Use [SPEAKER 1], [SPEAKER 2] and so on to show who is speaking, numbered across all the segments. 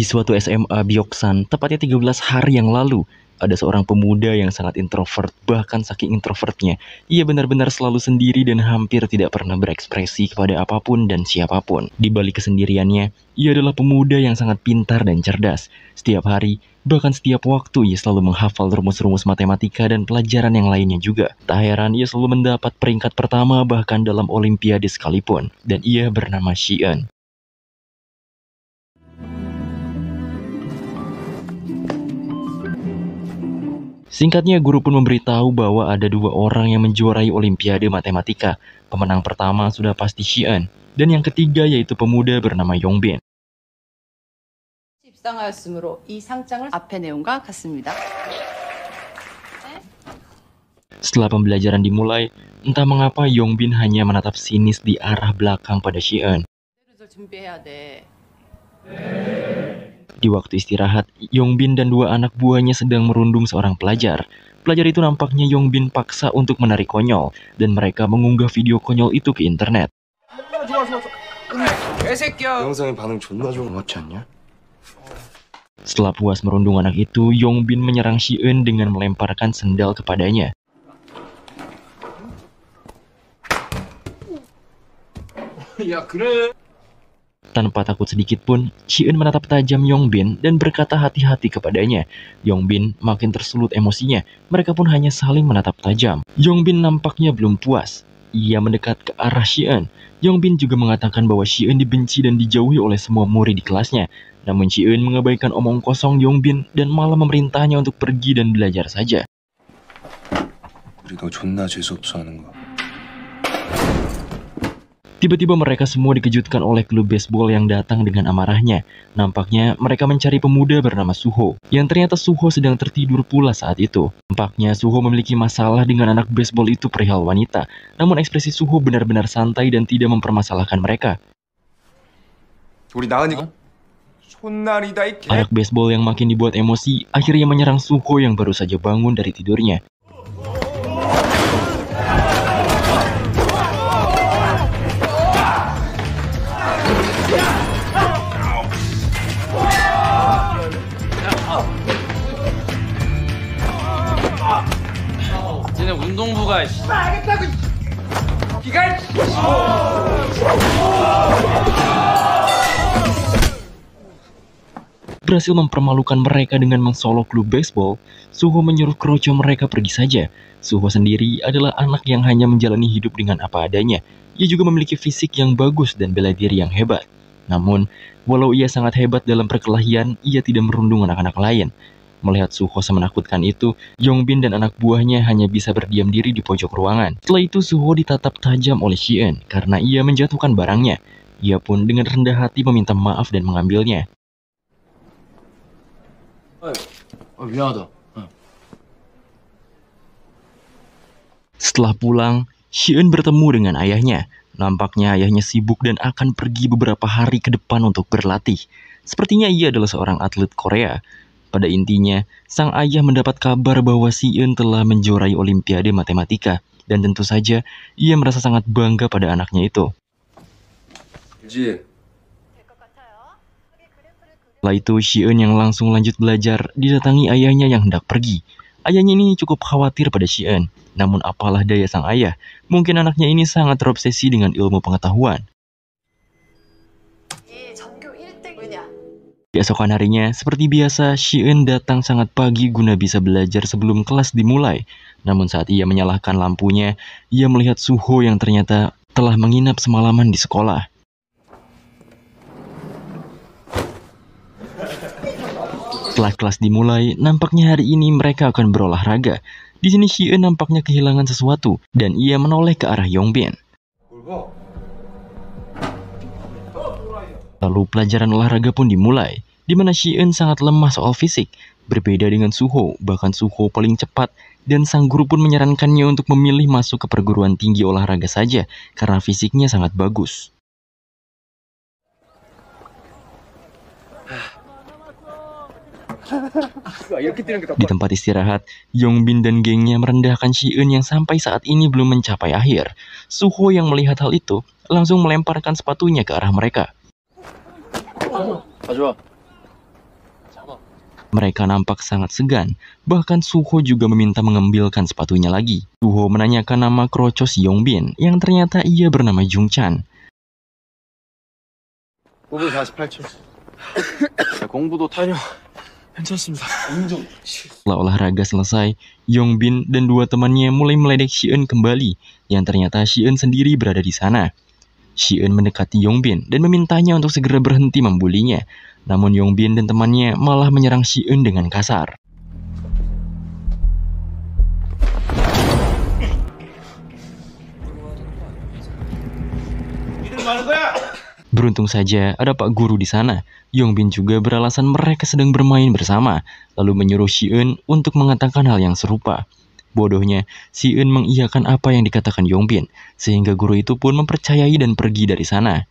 [SPEAKER 1] Di suatu SMA Byeoksan, tepatnya 13 hari yang lalu, ada seorang pemuda yang sangat introvert, bahkan saking introvertnya. Ia benar-benar selalu sendiri dan hampir tidak pernah berekspresi kepada apapun dan siapapun. Di balik kesendiriannya, ia adalah pemuda yang sangat pintar dan cerdas. Setiap hari, bahkan setiap waktu, ia selalu menghafal rumus-rumus matematika dan pelajaran yang lainnya juga. Tak heran, ia selalu mendapat peringkat pertama bahkan dalam olimpiade sekalipun. Dan ia bernama Shi-eun. Singkatnya, guru pun memberitahu bahwa ada dua orang yang menjuarai Olimpiade Matematika. Pemenang pertama sudah pasti Shi-eun, dan yang ketiga yaitu pemuda bernama Yongbin.
[SPEAKER 2] 입상하였으므로 이 상장을 앞의 내용과 같습니다.
[SPEAKER 1] Setelah pembelajaran dimulai, entah mengapa Yongbin hanya menatap sinis di arah belakang pada Shi-eun.
[SPEAKER 2] 준비해야 돼.
[SPEAKER 1] Di waktu istirahat, Yongbin dan dua anak buahnya sedang merundung seorang pelajar. Pelajar itu nampaknya Yongbin paksa untuk menarik konyol, dan mereka mengunggah video konyol itu ke internet.
[SPEAKER 3] 영상의 반응 존나 좋은 거 같지 않냐?
[SPEAKER 1] Setelah puas merundung anak itu, Yongbin menyerang Shi-eun dengan melemparkan sendal kepadanya.
[SPEAKER 3] 야 그래.
[SPEAKER 1] Tanpa takut sedikit pun, Shi-eun menatap tajam Yongbin dan berkata hati-hati kepadanya. Yongbin makin tersulut emosinya, mereka pun hanya saling menatap tajam. Yongbin nampaknya belum puas. Ia mendekat ke arah Shi-eun. Yongbin juga mengatakan bahwa Shi-eun dibenci dan dijauhi oleh semua murid di kelasnya. Namun Shi-eun mengabaikan omong kosong Yongbin dan malah memerintahnya untuk pergi dan belajar saja.
[SPEAKER 3] 우리 너 존나 재수없어 하는 거.
[SPEAKER 1] Tiba-tiba mereka semua dikejutkan oleh klub baseball yang datang dengan amarahnya. Nampaknya mereka mencari pemuda bernama Suho, yang ternyata Suho sedang tertidur pula saat itu. Nampaknya Suho memiliki masalah dengan anak baseball itu perihal wanita. Namun ekspresi Suho benar-benar santai dan tidak mempermasalahkan mereka.
[SPEAKER 3] 우리 나은이가 손날이다 이 개.
[SPEAKER 1] Anak baseball yang makin dibuat emosi akhirnya menyerang Suho yang baru saja bangun dari tidurnya.
[SPEAKER 4] 쟤네 운동부가
[SPEAKER 3] 알겠다고. 기가.
[SPEAKER 1] Berhasil mempermalukan mereka dengan mengsolok klub baseball, Suho menyuruh kroco mereka pergi saja. Suho sendiri adalah anak yang hanya menjalani hidup dengan apa adanya. Ia juga memiliki fisik yang bagus dan bela diri yang hebat. Namun, walau ia sangat hebat dalam perkelahian, ia tidak merundung anak-anak lain. Melihat Suho semenakutkan itu, Yongbin dan anak buahnya hanya bisa berdiam diri di pojok ruangan. Setelah itu Suho ditatap tajam oleh Shi-eun karena ia menjatuhkan barangnya. Ia pun dengan rendah hati meminta maaf dan mengambilnya.
[SPEAKER 4] 미안하다.
[SPEAKER 1] Setelah pulang, Shi-eun bertemu dengan ayahnya. Nampaknya ayahnya sibuk dan akan pergi beberapa hari ke depan untuk berlatih. Sepertinya ia adalah seorang atlet Korea. Pada intinya, sang ayah mendapat kabar bahwa Shi-eun telah menjuarai Olimpiade Matematika. Dan tentu saja, ia merasa sangat bangga pada anaknya itu. Setelah itu, Shi-eun yang langsung lanjut belajar didatangi ayahnya yang hendak pergi. Ayahnya ini cukup khawatir pada Shi-eun. Namun apalah daya sang ayah, mungkin anaknya ini sangat terobsesi dengan ilmu pengetahuan. Keesokan harinya, seperti biasa, Shi-eun datang sangat pagi guna bisa belajar sebelum kelas dimulai. Namun saat ia menyalakan lampunya, ia melihat Suho yang ternyata telah menginap semalaman di sekolah. Setelah kelas dimulai, nampaknya hari ini mereka akan berolahraga. Di sini Shi-eun nampaknya kehilangan sesuatu, dan ia menoleh ke arah Yongbin. Lalu pelajaran olahraga pun dimulai, di mana Shi-eun sangat lemah soal fisik. Berbeda dengan Suho, bahkan Suho paling cepat, dan sang guru pun menyarankannya untuk memilih masuk ke perguruan tinggi olahraga saja, karena fisiknya sangat bagus. Di tempat istirahat, Yongbin dan gengnya merendahkan Shi-eun yang sampai saat ini belum mencapai akhir. Suho yang melihat hal itu, langsung melemparkan sepatunya ke arah mereka.
[SPEAKER 4] 가져와.
[SPEAKER 1] Mereka nampak sangat segan, bahkan Suho juga meminta mengambilkan sepatunya lagi. Suho menanyakan nama krocos Yongbin, yang ternyata ia bernama Jungchan.
[SPEAKER 4] 548초. 공부도 타려. 괜찮습니다. 인정.
[SPEAKER 1] Setelah olahraga selesai, Yongbin dan dua temannya mulai meledek Shi-eun kembali, yang ternyata Shi-eun sendiri berada di sana. Shi-eun mendekati Yongbin dan memintanya untuk segera berhenti membulinya. Namun Yongbin dan temannya malah menyerang Shi-eun dengan kasar. Beruntung saja ada Pak Guru di sana. Yongbin juga beralasan mereka sedang bermain bersama, lalu menyuruh Shi-eun untuk mengatakan hal yang serupa. Bodohnya, Shi-eun mengiyakan apa yang dikatakan Yongbin, sehingga guru itu pun mempercayai dan pergi dari sana.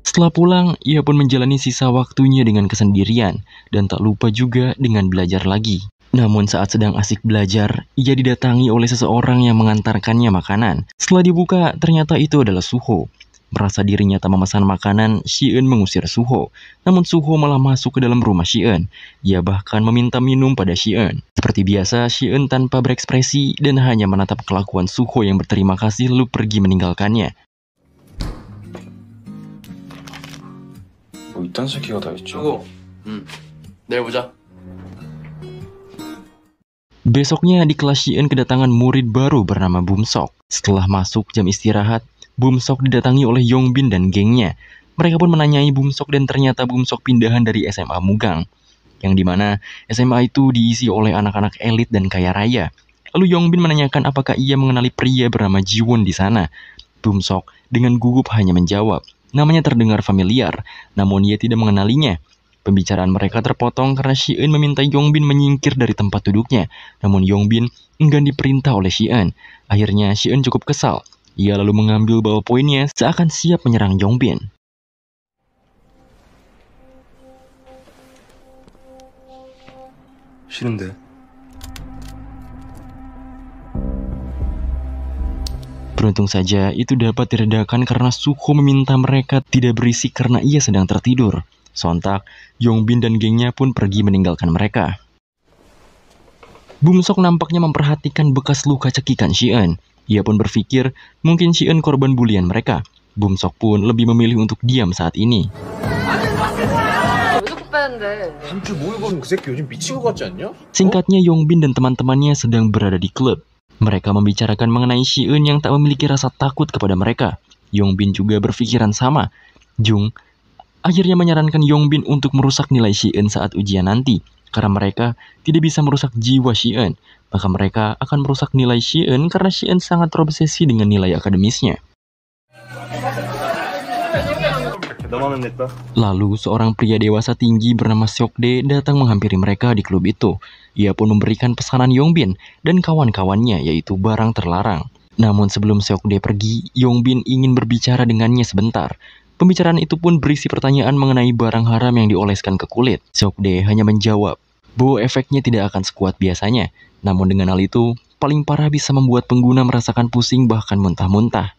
[SPEAKER 1] Setelah pulang, ia pun menjalani sisa waktunya dengan kesendirian, dan tak lupa juga dengan belajar lagi. Namun saat sedang asik belajar, ia didatangi oleh seseorang yang mengantarkannya makanan. Setelah dibuka, ternyata itu adalah Suho. Merasa dirinya tak memesan makanan, Shi-eun mengusir Suho. Namun Suho malah masuk ke dalam rumah Shi-eun. Ia bahkan meminta minum pada Shi-eun. Seperti biasa, Shi-eun tanpa berekspresi dan hanya menatap kelakuan Suho yang berterima kasih lalu pergi meninggalkannya.
[SPEAKER 3] 뭐 이딴 새끼가 다 있죠.
[SPEAKER 4] 수고. 내일 보자.
[SPEAKER 1] Besoknya di kelas Shi-eun kedatangan murid baru bernama Bumsok. Setelah masuk jam istirahat, Bumsok didatangi oleh Yongbin dan gengnya. Mereka pun menanyai Bumsok dan ternyata Bumsok pindahan dari SMA Mugang. Yang dimana SMA itu diisi oleh anak-anak elit dan kaya raya. Lalu Yongbin menanyakan apakah ia mengenali pria bernama Jiwon di sana. Bumsok dengan gugup hanya menjawab. Namanya terdengar familiar, namun ia tidak mengenalinya. Pembicaraan mereka terpotong karena Shi-eun meminta Yongbin menyingkir dari tempat duduknya. Namun Yongbin enggan diperintah oleh Shi-eun. Akhirnya Shi-eun cukup kesal. Ia lalu mengambil ballpointnya seakan siap menyerang Yongbin.
[SPEAKER 3] 싫은데.
[SPEAKER 1] Beruntung saja itu dapat diredakan karena Suho meminta mereka tidak berisik karena ia sedang tertidur. Sontak, Yongbin dan gengnya pun pergi meninggalkan mereka. Bumsok nampaknya memperhatikan bekas luka cekikan Shi-eun. Ia pun berpikir mungkin Shi-eun korban bulian mereka. Bumsok pun lebih memilih untuk diam saat ini.
[SPEAKER 4] 진짜 뭐 입은 그 새끼 요즘 미친 거 같지 않냐?
[SPEAKER 1] Singkatnya, Yongbin dan teman-temannya sedang berada di klub. Mereka membicarakan mengenai Shi-eun yang tak memiliki rasa takut kepada mereka. Yongbin juga berpikiran sama. Jung akhirnya menyarankan Yongbin untuk merusak nilai Shi-eun saat ujian nanti. Karena mereka tidak bisa merusak jiwa Shi-eun, maka mereka akan merusak nilai Shi-eun karena Shi-eun sangat terobsesi dengan nilai akademisnya. Lalu seorang pria dewasa tinggi bernama Seokdae datang menghampiri mereka di klub itu. Ia pun memberikan pesanan Yongbin dan kawan-kawannya, yaitu barang terlarang. Namun sebelum Seokdae pergi, Yongbin ingin berbicara dengannya sebentar. Pembicaraan itu pun berisi pertanyaan mengenai barang haram yang dioleskan ke kulit. Seokdae hanya menjawab bahwa efeknya tidak akan sekuat biasanya. Namun dengan hal itu, paling parah bisa membuat pengguna merasakan pusing bahkan muntah-muntah.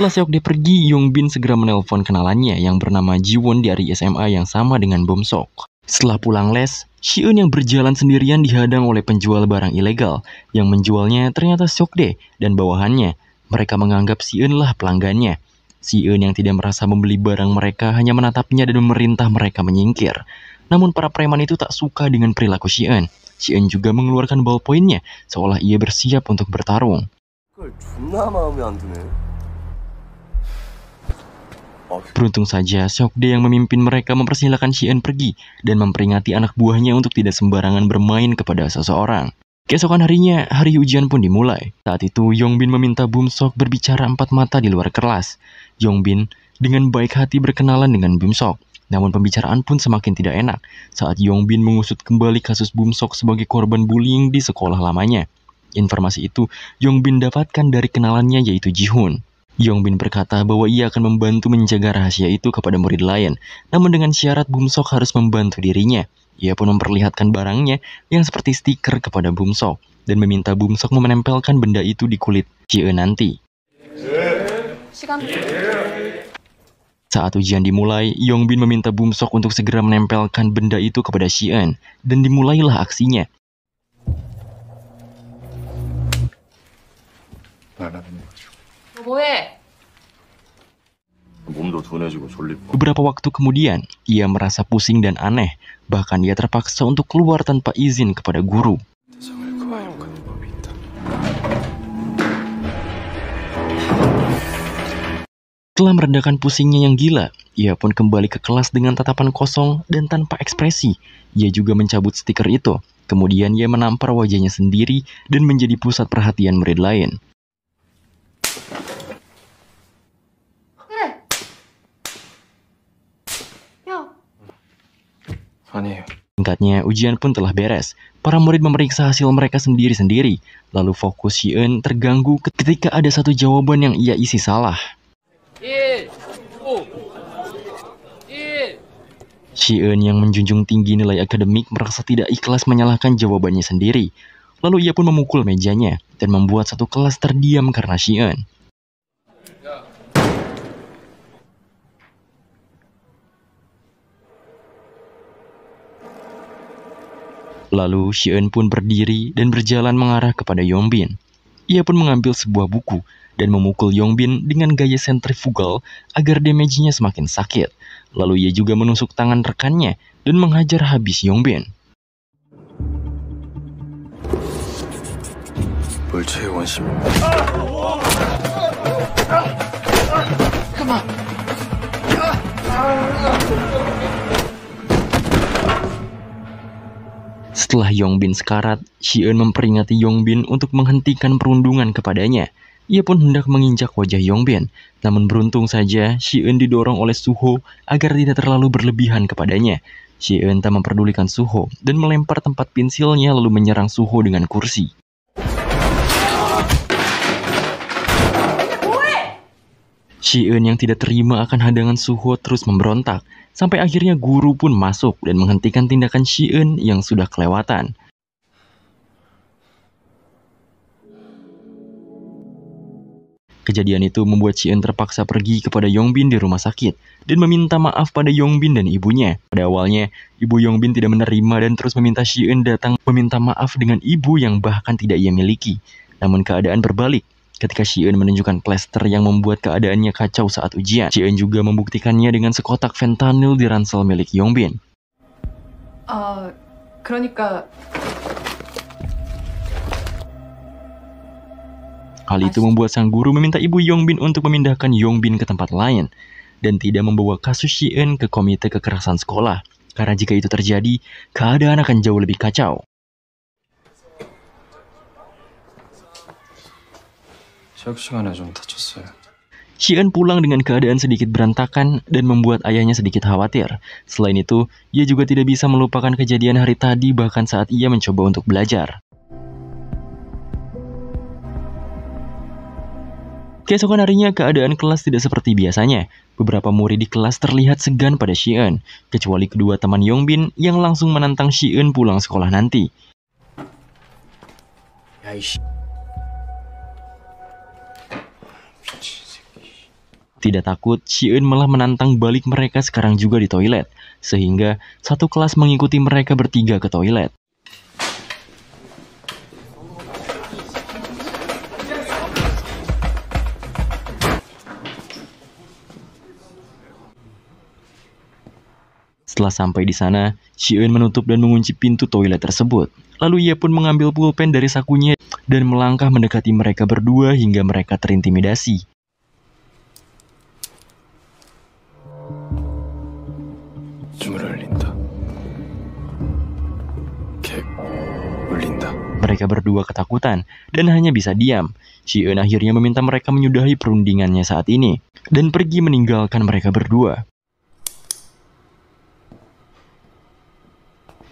[SPEAKER 1] Setelah Seokdae pergi, Yongbin segera menelpon kenalannya yang bernama Jiwon dari SMA yang sama dengan Bumsok. Setelah pulang les, Shi-eun yang berjalan sendirian dihadang oleh penjual barang ilegal. Yang menjualnya ternyata Seokdae dan bawahannya. Mereka menganggap Shi-eun lah pelanggannya. Shi-eun yang tidak merasa membeli barang mereka hanya menatapnya dan memerintah mereka menyingkir. Namun para preman itu tak suka dengan perilaku Shi-eun. Shi-eun juga mengeluarkan ballpointnya seolah ia bersiap untuk bertarung. Beruntung saja, Seokdae yang memimpin mereka mempersilahkan Shi-eun pergi dan memperingati anak buahnya untuk tidak sembarangan bermain kepada seseorang. Keesokan harinya, hari ujian pun dimulai. Saat itu, Yongbin meminta Bumsok berbicara empat mata di luar kelas. Yongbin dengan baik hati berkenalan dengan Bumsok. Namun pembicaraan pun semakin tidak enak saat Yongbin mengusut kembali kasus Bumsok sebagai korban bullying di sekolah lamanya. Informasi itu Yongbin dapatkan dari kenalannya yaitu Jihoon. Yongbin berkata bahwa ia akan membantu menjaga rahasia itu kepada murid lain, namun dengan syarat Bumsok harus membantu dirinya. Ia pun memperlihatkan barangnya yang seperti stiker kepada Bumsok, dan meminta Bumsok menempelkan benda itu di kulit Si-eun nanti.
[SPEAKER 2] 시간
[SPEAKER 1] Saat ujian dimulai, Yongbin meminta Bumsok untuk segera menempelkan benda itu kepada Si-eun, dan dimulailah aksinya.
[SPEAKER 3] 말하는 거죠.
[SPEAKER 2] 너 뭐해?
[SPEAKER 3] 몸도 둔해지고 졸리고.
[SPEAKER 1] Beberapa waktu kemudian, ia merasa pusing dan aneh, bahkan ia terpaksa untuk keluar tanpa izin kepada guru.
[SPEAKER 3] 세상을 그만하는 법이 있다.
[SPEAKER 1] Setelah meredakan pusingnya yang gila, ia pun kembali ke kelas dengan tatapan kosong dan tanpa ekspresi. Ia juga mencabut stiker itu. Kemudian ia menampar wajahnya sendiri dan menjadi pusat perhatian murid lain.
[SPEAKER 2] 그래. 야,
[SPEAKER 3] 아니에요.
[SPEAKER 1] Singkatnya, ujian pun telah beres. Para murid memeriksa hasil mereka sendiri-sendiri. Lalu fokus Si-eun terganggu ketika ada satu jawaban yang ia isi salah.
[SPEAKER 2] 1, 5, 1.
[SPEAKER 1] Si-eun yang menjunjung tinggi nilai akademik merasa tidak ikhlas menyalahkan jawabannya sendiri. Lalu ia pun memukul mejanya dan membuat satu kelas terdiam karena Si-eun. Lalu Si-eun pun berdiri dan berjalan mengarah kepada Yongbin. Ia pun mengambil sebuah buku dan memukul Yongbin dengan gaya sentrifugal agar damage-nya semakin sakit. Lalu ia juga menusuk tangan rekannya dan menghajar habis Yongbin.
[SPEAKER 3] 물체의 원심.
[SPEAKER 1] Setelah Yongbin sekarat, Si-eun memperingati Yongbin untuk menghentikan perundungan kepadanya. Ia pun hendak menginjak wajah Yongbin, namun beruntung saja Si-eun didorong oleh Suho agar tidak terlalu berlebihan kepadanya. Si-eun tak memperdulikan Suho dan melempar tempat pensilnya lalu menyerang Suho dengan kursi. Si-eun yang tidak terima akan hadangan Suho terus memberontak, sampai akhirnya guru pun masuk dan menghentikan tindakan Si-eun yang sudah kelewatan. Kejadian itu membuat Si-eun terpaksa pergi kepada Yongbin di rumah sakit dan meminta maaf pada Yongbin dan ibunya. Pada awalnya, ibu Yongbin tidak menerima dan terus meminta Si-eun datang meminta maaf dengan ibu yang bahkan tidak ia miliki. Namun keadaan berbalik. Ketika Si-eun menunjukkan plester yang membuat keadaannya kacau saat ujian, Si-eun juga membuktikannya dengan sekotak fentanyl di ransel milik Yongbin.
[SPEAKER 2] 그러니까
[SPEAKER 1] Hal itu membuat sang guru meminta ibu Yongbin untuk memindahkan Yongbin ke tempat lain dan tidak membawa kasus Si-eun ke komite kekerasan sekolah. Karena jika itu terjadi, keadaan akan jauh lebih kacau.
[SPEAKER 3] 체육 시간에 좀 다쳤어요.
[SPEAKER 1] Si-eun pulang dengan keadaan sedikit berantakan dan membuat ayahnya sedikit khawatir. Selain itu, ia juga tidak bisa melupakan kejadian hari tadi bahkan saat ia mencoba untuk belajar. Keesokan harinya, keadaan kelas tidak seperti biasanya. Beberapa murid di kelas terlihat segan pada Si-eun, kecuali kedua teman Yongbin yang langsung menantang Si-eun pulang sekolah nanti. Tidak takut, Si-eun malah menantang balik mereka sekarang juga di toilet, sehingga satu kelas mengikuti mereka bertiga ke toilet. Setelah sampai di sana, Si-eun menutup dan mengunci pintu toilet tersebut. Lalu ia pun mengambil pulpen dari sakunya dan melangkah mendekati mereka berdua hingga mereka terintimidasi.
[SPEAKER 3] 줌을 울린다. 객 울린다.
[SPEAKER 1] Mereka berdua ketakutan dan hanya bisa diam. Si-eun akhirnya meminta mereka menyudahi perundingannya saat ini dan pergi meninggalkan mereka berdua.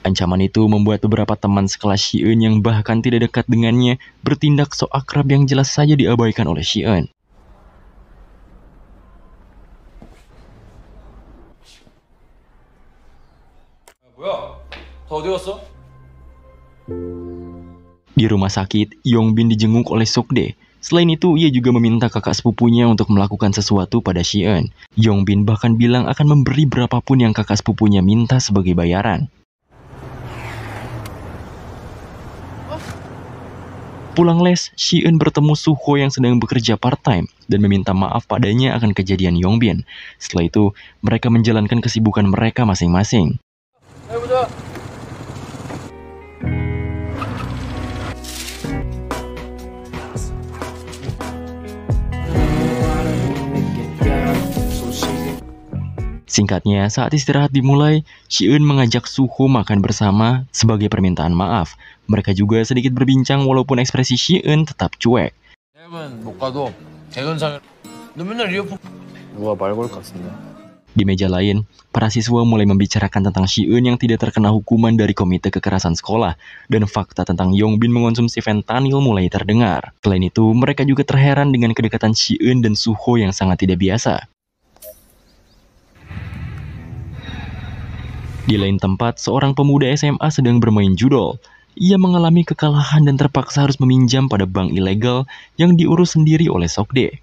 [SPEAKER 1] Ancaman itu membuat beberapa teman sekelas Si-eun yang bahkan tidak dekat dengannya bertindak sok akrab yang jelas saja diabaikan oleh Si-eun. Di rumah sakit, Yongbin dijenguk oleh Sokdae. Selain itu, ia juga meminta kakak sepupunya untuk melakukan sesuatu pada Shi-eun. Yongbin bahkan bilang akan memberi berapapun yang kakak sepupunya minta sebagai bayaran. Pulang les, Shi-eun bertemu Suho yang sedang bekerja part-time dan meminta maaf padanya akan kejadian Yongbin. Setelah itu, mereka menjalankan kesibukan mereka masing-masing. Singkatnya, saat istirahat dimulai, Shi-eun mengajak Suho makan bersama sebagai permintaan maaf. Mereka juga sedikit berbincang walaupun ekspresi Shi-eun tetap cuek. Di meja lain, para siswa mulai membicarakan tentang Shi-eun yang tidak terkena hukuman dari komite kekerasan sekolah, dan fakta tentang Yongbin mengonsumsi fentanyl mulai terdengar. Selain itu, mereka juga terheran dengan kedekatan Shi-eun dan Suho yang sangat tidak biasa. Di lain tempat, seorang pemuda SMA sedang bermain judol. Ia mengalami kekalahan dan terpaksa harus meminjam pada bank ilegal yang diurus sendiri oleh Sokdae.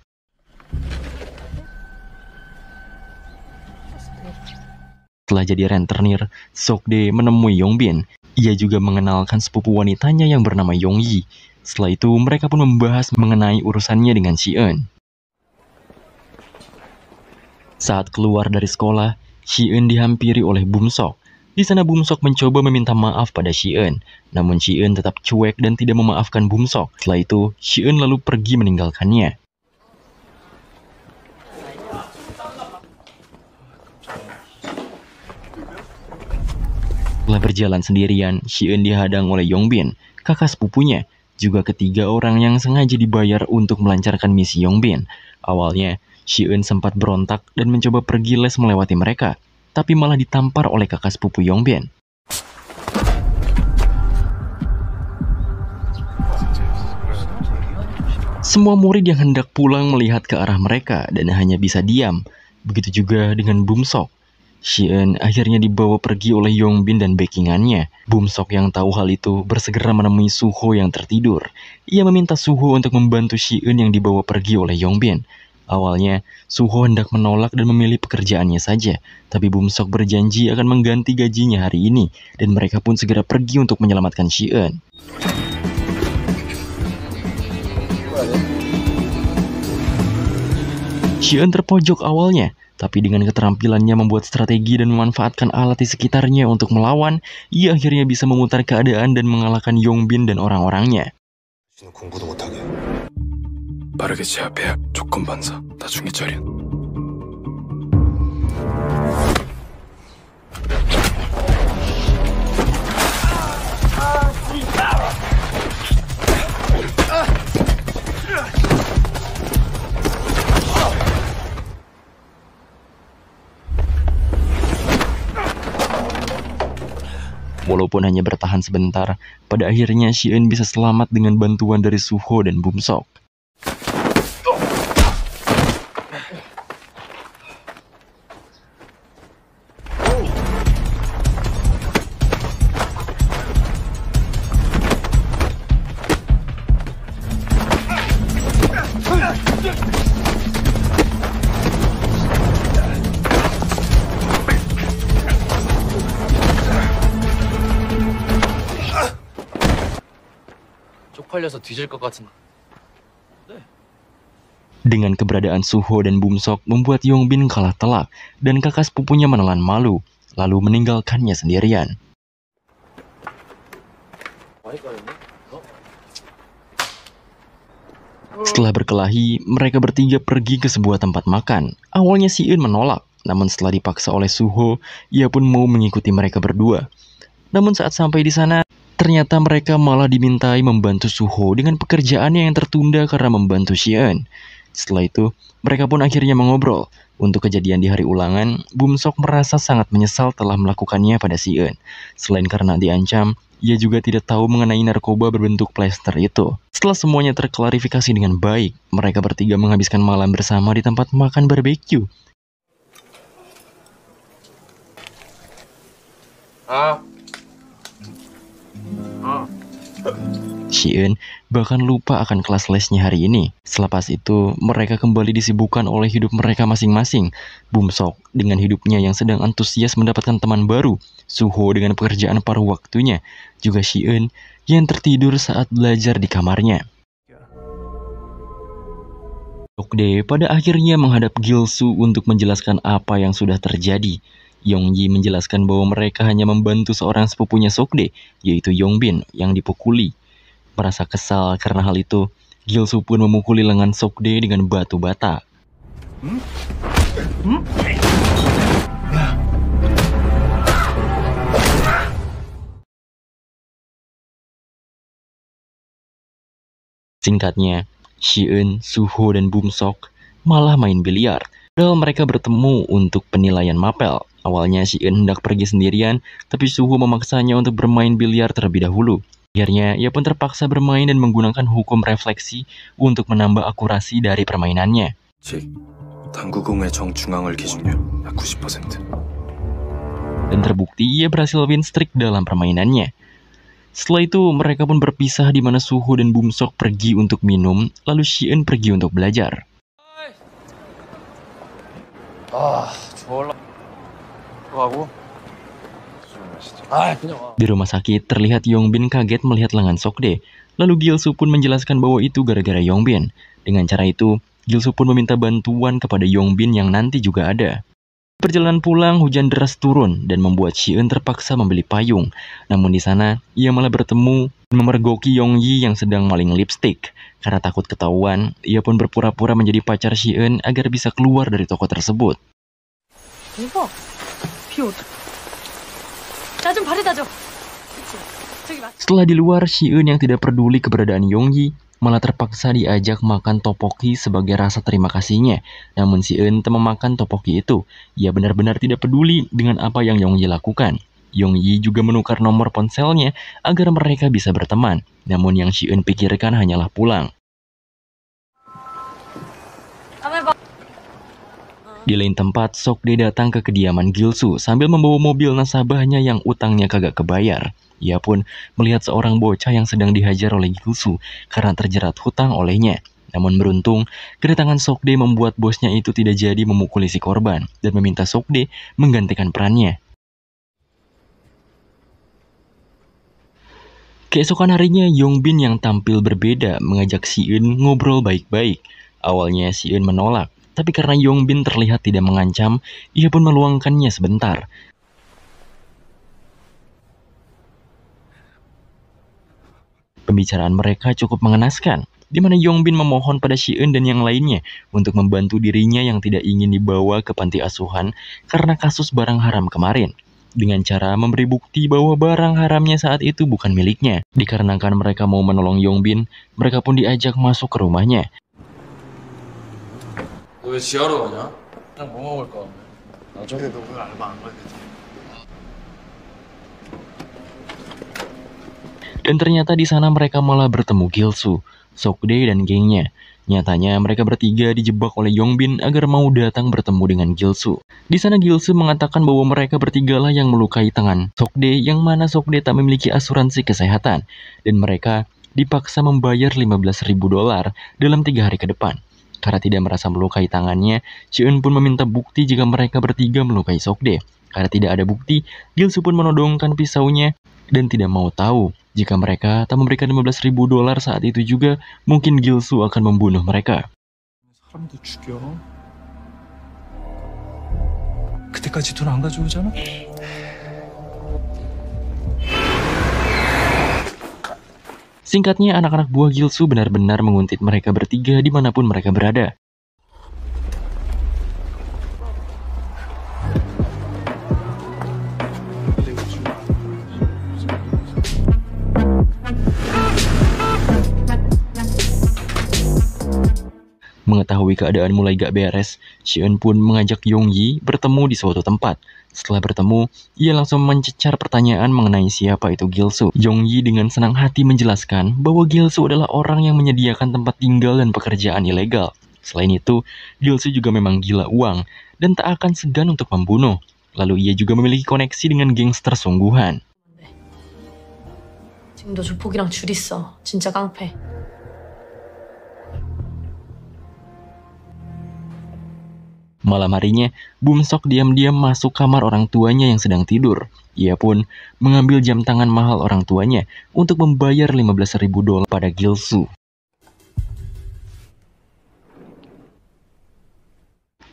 [SPEAKER 1] Setelah jadi rentenir, Sokdae menemui Yongbin. Ia juga mengenalkan sepupu wanitanya yang bernama Yongyi. Setelah itu, mereka pun membahas mengenai urusannya dengan Shi-eun. Saat keluar dari sekolah, Shi-eun dihampiri oleh Bum-sok. Di sana Bum-sok mencoba meminta maaf pada Shi-eun, namun Shi-eun tetap cuek dan tidak memaafkan Bum-sok. Setelah itu, Shi-eun lalu pergi meninggalkannya. Setelah berjalan sendirian, Shi-eun dihadang oleh Yongbin, kakak sepupunya, juga ketiga orang yang sengaja dibayar untuk melancarkan misi Yongbin. Awalnya, Shi-eun sempat berontak dan mencoba pergi les melewati mereka, tapi malah ditampar oleh kakak sepupu Yongbin. Semua murid yang hendak pulang melihat ke arah mereka dan hanya bisa diam. Begitu juga dengan Bum-sok. Shi-eun akhirnya dibawa pergi oleh Yongbin dan backingannya. Bum-sok yang tahu hal itu bersegera menemui Suho yang tertidur. Ia meminta Suho untuk membantu Shi-eun yang dibawa pergi oleh Yongbin. Awalnya, Suho hendak menolak dan memilih pekerjaannya saja, tapi Bum-sok berjanji akan mengganti gajinya hari ini, dan mereka pun segera pergi untuk menyelamatkan Shi-eun. Shi-eun terpojok awalnya, tapi dengan keterampilannya membuat strategi dan memanfaatkan alat di sekitarnya untuk melawan, ia akhirnya bisa memutar keadaan dan mengalahkan Yongbin dan orang-orangnya.
[SPEAKER 3] 빠르게 제압해야 조건 반사 나중에 처리한
[SPEAKER 1] Walaupun hanya bertahan sebentar, pada akhirnya Shi-eun bisa selamat dengan bantuan dari Suho dan Bum-sok.
[SPEAKER 2] 쪽팔려서 뒤질 것 같은.
[SPEAKER 1] Dengan keberadaan Suho dan Bum-sok membuat Yongbin kalah telak dan kakak sepupunya menelan malu, lalu meninggalkannya sendirian. Setelah berkelahi, mereka bertiga pergi ke sebuah tempat makan. Awalnya Shi-eun menolak, namun setelah dipaksa oleh Suho, ia pun mau mengikuti mereka berdua. Namun saat sampai di sana, ternyata mereka malah dimintai membantu Suho dengan pekerjaannya yang tertunda karena membantu Shi-eun. Setelah itu, mereka pun akhirnya mengobrol. Untuk kejadian di hari ulangan, Bum-sok merasa sangat menyesal telah melakukannya pada Shi-eun. Selain karena diancam, ia juga tidak tahu mengenai narkoba berbentuk plester itu. Setelah semuanya terklarifikasi dengan baik, mereka bertiga menghabiskan malam bersama di tempat makan barbeque. Si-eun bahkan lupa akan kelas lesnya hari ini. Selepas itu, mereka kembali disibukkan oleh hidup mereka masing-masing. Bum-sok dengan hidupnya yang sedang antusias mendapatkan teman baru. Suho dengan pekerjaan paruh waktunya. Juga Si-eun yang tertidur saat belajar di kamarnya. Sokde pada akhirnya menghadap Gilsu untuk menjelaskan apa yang sudah terjadi. Yongji menjelaskan bahwa mereka hanya membantu seorang sepupunya Sokde, yaitu Yongbin, yang dipukuli. Merasa kesal karena hal itu, Gilsu pun memukuli lengan Sokde dengan batu bata. Singkatnya, Si-eun, Suho, dan Bum-sok malah main biliar. Padahal mereka bertemu untuk penilaian mapel. Awalnya Si-eun hendak pergi sendirian, tapi Suho memaksanya untuk bermain biliar terlebih dahulu. Akhirnya, ia pun terpaksa bermain dan menggunakan hukum refleksi untuk menambah akurasi dari permainannya.
[SPEAKER 3] 즉, 당구공의 정중앙을 기준으로 약 90%.
[SPEAKER 1] Dan terbukti ia berhasil win streak dalam permainannya. Setelah itu, mereka pun berpisah di mana Suho dan Bum-sok pergi untuk minum, lalu Si-eun pergi untuk belajar. Di rumah sakit, terlihat Yongbin kaget melihat lengan Sokde. Lalu Gilsu pun menjelaskan bahwa itu gara-gara Yongbin. Dengan cara itu, Gilsu pun meminta bantuan kepada Yongbin yang nanti juga ada. Perjalanan pulang, hujan deras turun dan membuat Si-eun terpaksa membeli payung. Namun di sana, ia malah bertemu dan memergoki Yongji yang sedang maling lipstick. Karena takut ketahuan, ia pun berpura-pura menjadi pacar Si-eun agar bisa keluar dari toko tersebut.
[SPEAKER 5] 이거 비 오다. 나 좀 바래다 줘. 저기 막.
[SPEAKER 1] Setelah di luar, Si-eun yang tidak peduli keberadaan Yongji malah terpaksa diajak makan topoki sebagai rasa terima kasihnya. Namun Si-eun tak memakan topoki itu. Ia benar-benar tidak peduli dengan apa yang Yongji lakukan. Yongji juga menukar nomor ponselnya agar mereka bisa berteman. Namun yang Si-eun pikirkan hanyalah pulang. Di lain tempat, Sokde datang ke kediaman Gilsu sambil membawa mobil nasabahnya yang utangnya kagak kebayar. Ia pun melihat seorang bocah yang sedang dihajar oleh Gilsu karena terjerat hutang olehnya. Namun beruntung, kedatangan Sokde membuat bosnya itu tidak jadi memukuli si korban dan meminta Sokde menggantikan perannya. Keesokan harinya, Yongbin yang tampil berbeda mengajak Si-eun ngobrol baik-baik. Awalnya Si-eun menolak, tapi karena Yongbin terlihat tidak mengancam, ia pun meluangkannya sebentar. Pembicaraan mereka cukup mengenaskan, di mana Yongbin memohon pada Si-eun dan yang lainnya untuk membantu dirinya yang tidak ingin dibawa ke panti asuhan karena kasus barang haram kemarin. Dengan cara memberi bukti bahwa barang haramnya saat itu bukan miliknya. Dikarenakan mereka mau menolong Yongbin, mereka pun diajak masuk ke rumahnya.
[SPEAKER 2] 너 왜 지하로 가냐? 그냥 뭐 먹을 거?
[SPEAKER 4] 나중에 너 그 알바 안 가야 되지.
[SPEAKER 1] Dan ternyata di sana mereka malah bertemu Gilsu, Sokde, dan gengnya. Nyatanya mereka bertiga dijebak oleh Yongbin agar mau datang bertemu dengan Gilsu. Di sana Gilsu mengatakan bahwa mereka bertigalah yang melukai tangan Sokde, yang mana Sokde tak memiliki asuransi kesehatan, dan mereka dipaksa membayar $15.000 dalam 3 hari ke depan. Karena tidak merasa melukai tangannya, Si-eun pun meminta bukti jika mereka bertiga melukai Sokde. Karena tidak ada bukti, Gilsu pun menodongkan pisaunya dan tidak mau tahu. Jika mereka tak memberikan $15.000 saat itu juga, mungkin Gilsu akan membunuh mereka.
[SPEAKER 3] 사람도 죽여. 그때까지 돈 안 가져오잖아?
[SPEAKER 1] Singkatnya, anak-anak buah Gilsu benar-benar menguntit mereka bertiga dimanapun mereka berada. Mengetahui keadaan mulai gak beres, Si-eun pun mengajak Yongji bertemu di suatu tempat. Setelah bertemu, ia langsung mencecar pertanyaan mengenai siapa itu Gilsu. Yongji dengan senang hati menjelaskan bahwa Gilsu adalah orang yang menyediakan tempat tinggal dan pekerjaan ilegal. Selain itu, Gilsu juga memang gila uang dan tak akan segan untuk membunuh. Lalu ia juga memiliki koneksi dengan gangster sungguhan.
[SPEAKER 5] 지금도 조폭이랑 줄 있어. 진짜 깡패.
[SPEAKER 1] Malam harinya, Bumsok diam-diam masuk kamar orang tuanya yang sedang tidur. Ia pun mengambil jam tangan mahal orang tuanya untuk membayar $15.000 pada Gilsu.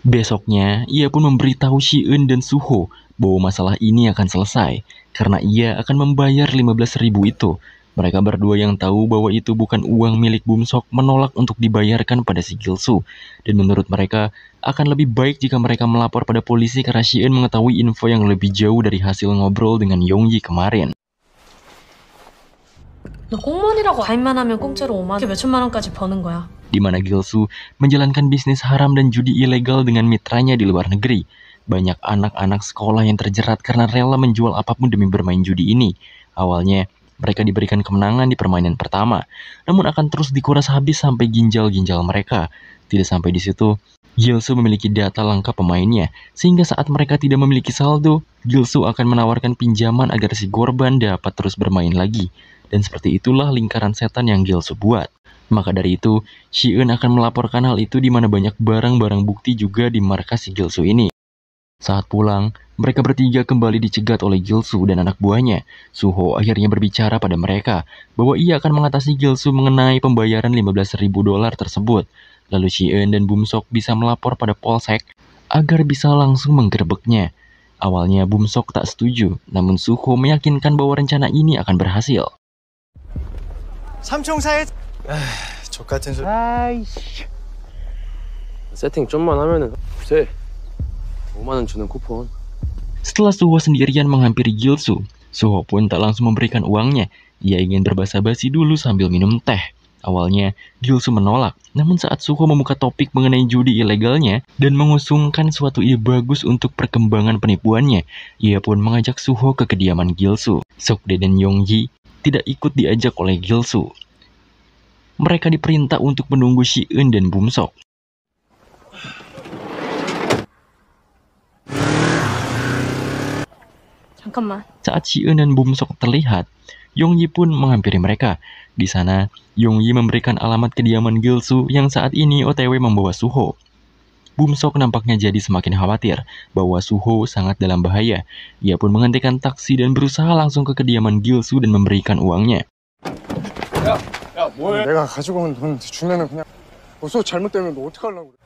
[SPEAKER 1] Besoknya, ia pun memberitahu Si-eun dan Suho bahwa masalah ini akan selesai karena ia akan membayar 15.000 itu. Mereka berdua yang tahu bahwa itu bukan uang milik Bumsok menolak untuk dibayarkan pada si Gilsu. Dan menurut mereka, akan lebih baik jika mereka melapor pada polisi karena Si-eun mengetahui info yang lebih jauh dari hasil ngobrol dengan Yonggi kemarin.
[SPEAKER 5] 너 공무원이라고 가입만 하면 공짜로 5만 원, 몇천만 원까지 버는 거야.
[SPEAKER 1] Di mana Gilsu menjalankan bisnis haram dan judi ilegal dengan mitranya di luar negeri. Banyak anak-anak sekolah yang terjerat karena rela menjual apapun demi bermain judi ini. Awalnya, mereka diberikan kemenangan di permainan pertama, namun akan terus dikuras habis sampai ginjal-ginjal mereka. Tidak sampai di situ, Gilsu memiliki data lengkap pemainnya, sehingga saat mereka tidak memiliki saldo, Gilsu akan menawarkan pinjaman agar si korban dapat terus bermain lagi. Dan seperti itulah lingkaran setan yang Gilsu buat. Maka dari itu, Si-eun akan melaporkan hal itu di mana banyak barang-barang bukti juga di markas si Gilsu ini. Saat pulang, mereka bertiga kembali dicegat oleh Gilsu dan anak buahnya. Suho akhirnya berbicara pada mereka bahwa ia akan mengatasi Gilsu mengenai pembayaran $15.000 tersebut. Lalu Si-eun dan Bumsok bisa melapor pada polsek agar bisa langsung menggerebeknya. Awalnya Bumsok tak setuju, namun Suho meyakinkan bahwa rencana ini akan berhasil.
[SPEAKER 4] 삼총사의 족같은 소리.
[SPEAKER 6] 아이씨. 세팅 좀만 하면은 돼. 5만 원 주는 쿠폰.
[SPEAKER 1] Setelah Suho sendirian menghampiri Gilsu, Suho pun tak langsung memberikan uangnya. Ia ingin berbasa-basi dulu sambil minum teh. Awalnya, Gilsu menolak. Namun saat Suho membuka topik mengenai judi ilegalnya dan mengusungkan suatu ide bagus untuk perkembangan penipuannya, ia pun mengajak Suho ke kediaman Gilsu. Sokde dan Yonggi tidak ikut diajak oleh Gilsu. Mereka diperintah untuk menunggu Si-eun dan Bumsok.
[SPEAKER 5] 잠깐만.
[SPEAKER 1] Saat Si-eun dan Bumsok terlihat, Yonggi pun menghampiri mereka. Di sana, Yonggi memberikan alamat kediaman Gilsu yang saat ini OTW membawa Suho. Bumsok nampaknya jadi semakin khawatir bahwa Suho sangat dalam bahaya. Ia pun menghentikan taksi dan berusaha langsung ke kediaman Gilsu dan memberikan uangnya.
[SPEAKER 4] 야, 뭐해? 내가 가지고 온 돈 주면은 그냥 어서 잘못되면 너 어떡하려고 그래?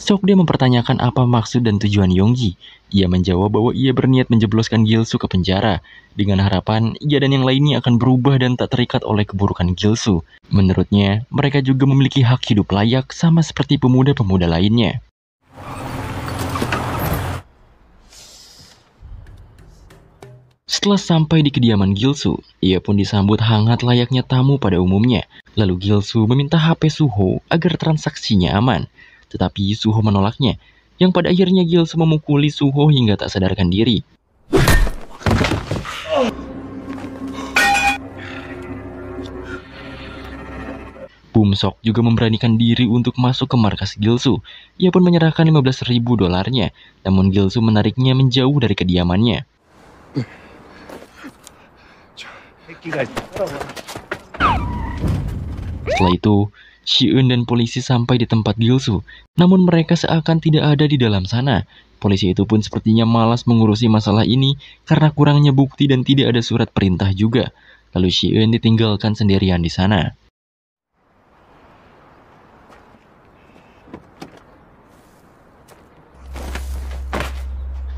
[SPEAKER 1] Sokde mempertanyakan apa maksud dan tujuan Yonggi. Ia menjawab bahwa ia berniat menjebloskan Gilsu ke penjara, dengan harapan ia dan yang lainnya akan berubah dan tak terikat oleh keburukan Gilsu. Menurutnya, mereka juga memiliki hak hidup layak sama seperti pemuda-pemuda lainnya. Setelah sampai di kediaman Gilsu, ia pun disambut hangat layaknya tamu pada umumnya. Lalu Gilsu meminta HP Suho agar transaksinya aman. Tetapi Suho menolaknya, yang pada akhirnya Gilsu memukuli Suho hingga tak sadarkan diri. Bumsok juga memberanikan diri untuk masuk ke markas Gilsu. Ia pun menyerahkan $15.000, namun Gilsu menariknya menjauh dari kediamannya. Setelah itu, Si-eun dan polisi sampai di tempat Gilsu, namun mereka seakan tidak ada di dalam sana. Polisi itu pun sepertinya malas mengurusi masalah ini karena kurangnya bukti dan tidak ada surat perintah juga. Lalu Si-eun ditinggalkan sendirian di sana.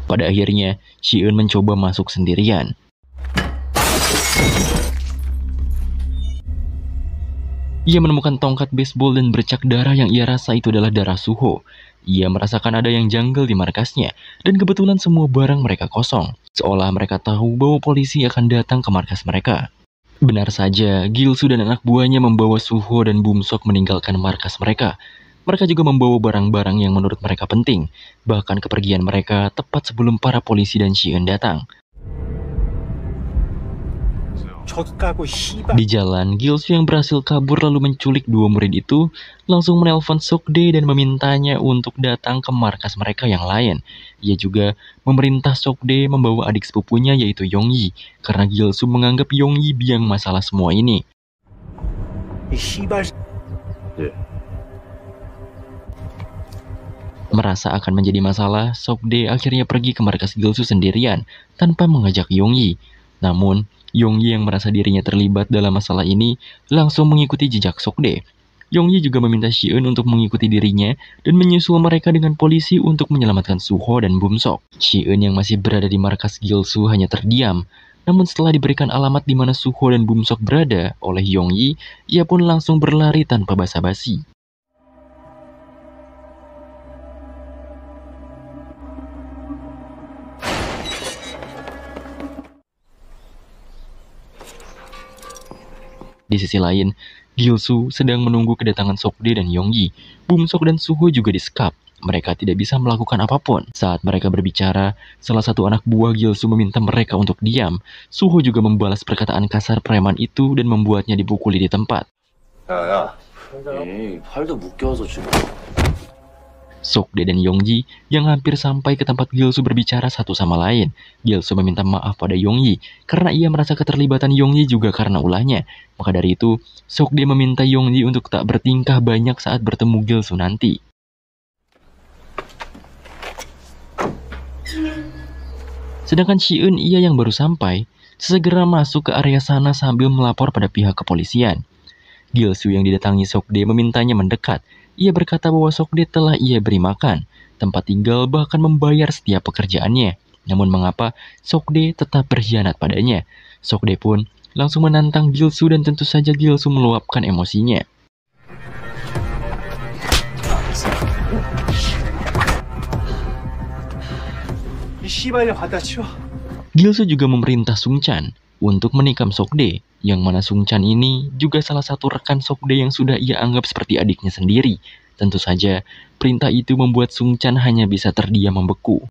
[SPEAKER 1] Pada akhirnya, Si-eun mencoba masuk sendirian. Ia menemukan tongkat baseball dan bercak darah yang ia rasa itu adalah darah Suho. Ia merasakan ada yang janggal di markasnya, dan kebetulan semua barang mereka kosong. Seolah mereka tahu bahwa polisi akan datang ke markas mereka. Benar saja, Gilsu dan anak buahnya membawa Suho dan Bumsok meninggalkan markas mereka. Mereka juga membawa barang-barang yang menurut mereka penting. Bahkan kepergian mereka tepat sebelum para polisi dan Si-eun datang. Di jalan, Gilsu yang berhasil kabur lalu menculik dua murid itu langsung menelpon Sokde dan memintanya untuk datang ke markas mereka yang lain. Ia juga memerintah Sokde membawa adik sepupunya yaitu Yongyi, karena Gilsu menganggap Yongyi biang masalah semua ini. Merasa akan menjadi masalah, Sokde akhirnya pergi ke markas Gilsu sendirian tanpa mengajak Yongyi. Namun, Yongyi yang merasa dirinya terlibat dalam masalah ini langsung mengikuti jejak Sokde. Yongyi juga meminta Shi-eun untuk mengikuti dirinya dan menyusul mereka dengan polisi untuk menyelamatkan Suho dan Bum-sok. Shi-eun yang masih berada di markas Gilsu hanya terdiam. Namun setelah diberikan alamat di mana Suho dan Bum-sok berada oleh Yongyi, ia pun langsung berlari tanpa basa-basi. Di sisi lain, Gilsu sedang menunggu kedatangan Sokde dan Yongyi. Bum-sok dan Suho juga disekap. Mereka tidak bisa melakukan apapun. Saat mereka berbicara, salah satu anak buah Gilsu meminta mereka untuk diam. Suho juga membalas perkataan kasar preman itu dan membuatnya dipukuli di tempat.
[SPEAKER 6] 팔도 묶여서 지금.
[SPEAKER 1] Sokde dan Yongji yang hampir sampai ke tempat Gilsu berbicara satu sama lain. Gilsu meminta maaf pada Yongji karena ia merasa keterlibatan Yongji juga karena ulahnya. Maka dari itu, Sokde meminta Yongji untuk tak bertingkah banyak saat bertemu Gilsu nanti. Sedangkan Shi-eun ia yang baru sampai, segera masuk ke area sana sambil melapor pada pihak kepolisian. Gilsu yang didatangi Sokde memintanya mendekat. Ia berkata bahwa Sokde telah ia beri makan, tempat tinggal, bahkan membayar setiap pekerjaannya. Namun mengapa Sokde tetap berkhianat padanya? Sokde pun langsung menantang Gilsu dan tentu saja Gilsu meluapkan emosinya. Gilsu juga memerintah Sungchan untuk menikam Sokde, yang mana Sungchan ini juga salah satu rekan Sokde yang sudah ia anggap seperti adiknya sendiri. Tentu saja, perintah itu membuat Sungchan hanya bisa terdiam membeku.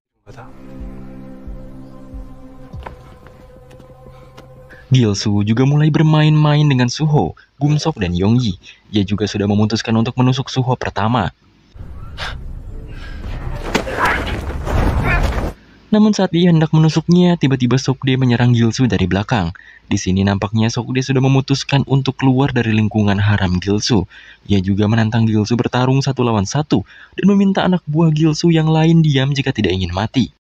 [SPEAKER 1] Gilsu juga mulai bermain-main dengan Suho, Bum-sok dan Yongyi. Ia juga sudah memutuskan untuk menusuk Suho pertama. Namun saat ia hendak menusuknya, tiba-tiba Sokde menyerang Gilsu dari belakang. Di sini nampaknya Sokde sudah memutuskan untuk keluar dari lingkungan haram Gilsu. Ia juga menantang Gilsu bertarung 1 lawan 1 dan meminta anak buah Gilsu yang lain diam jika tidak ingin mati.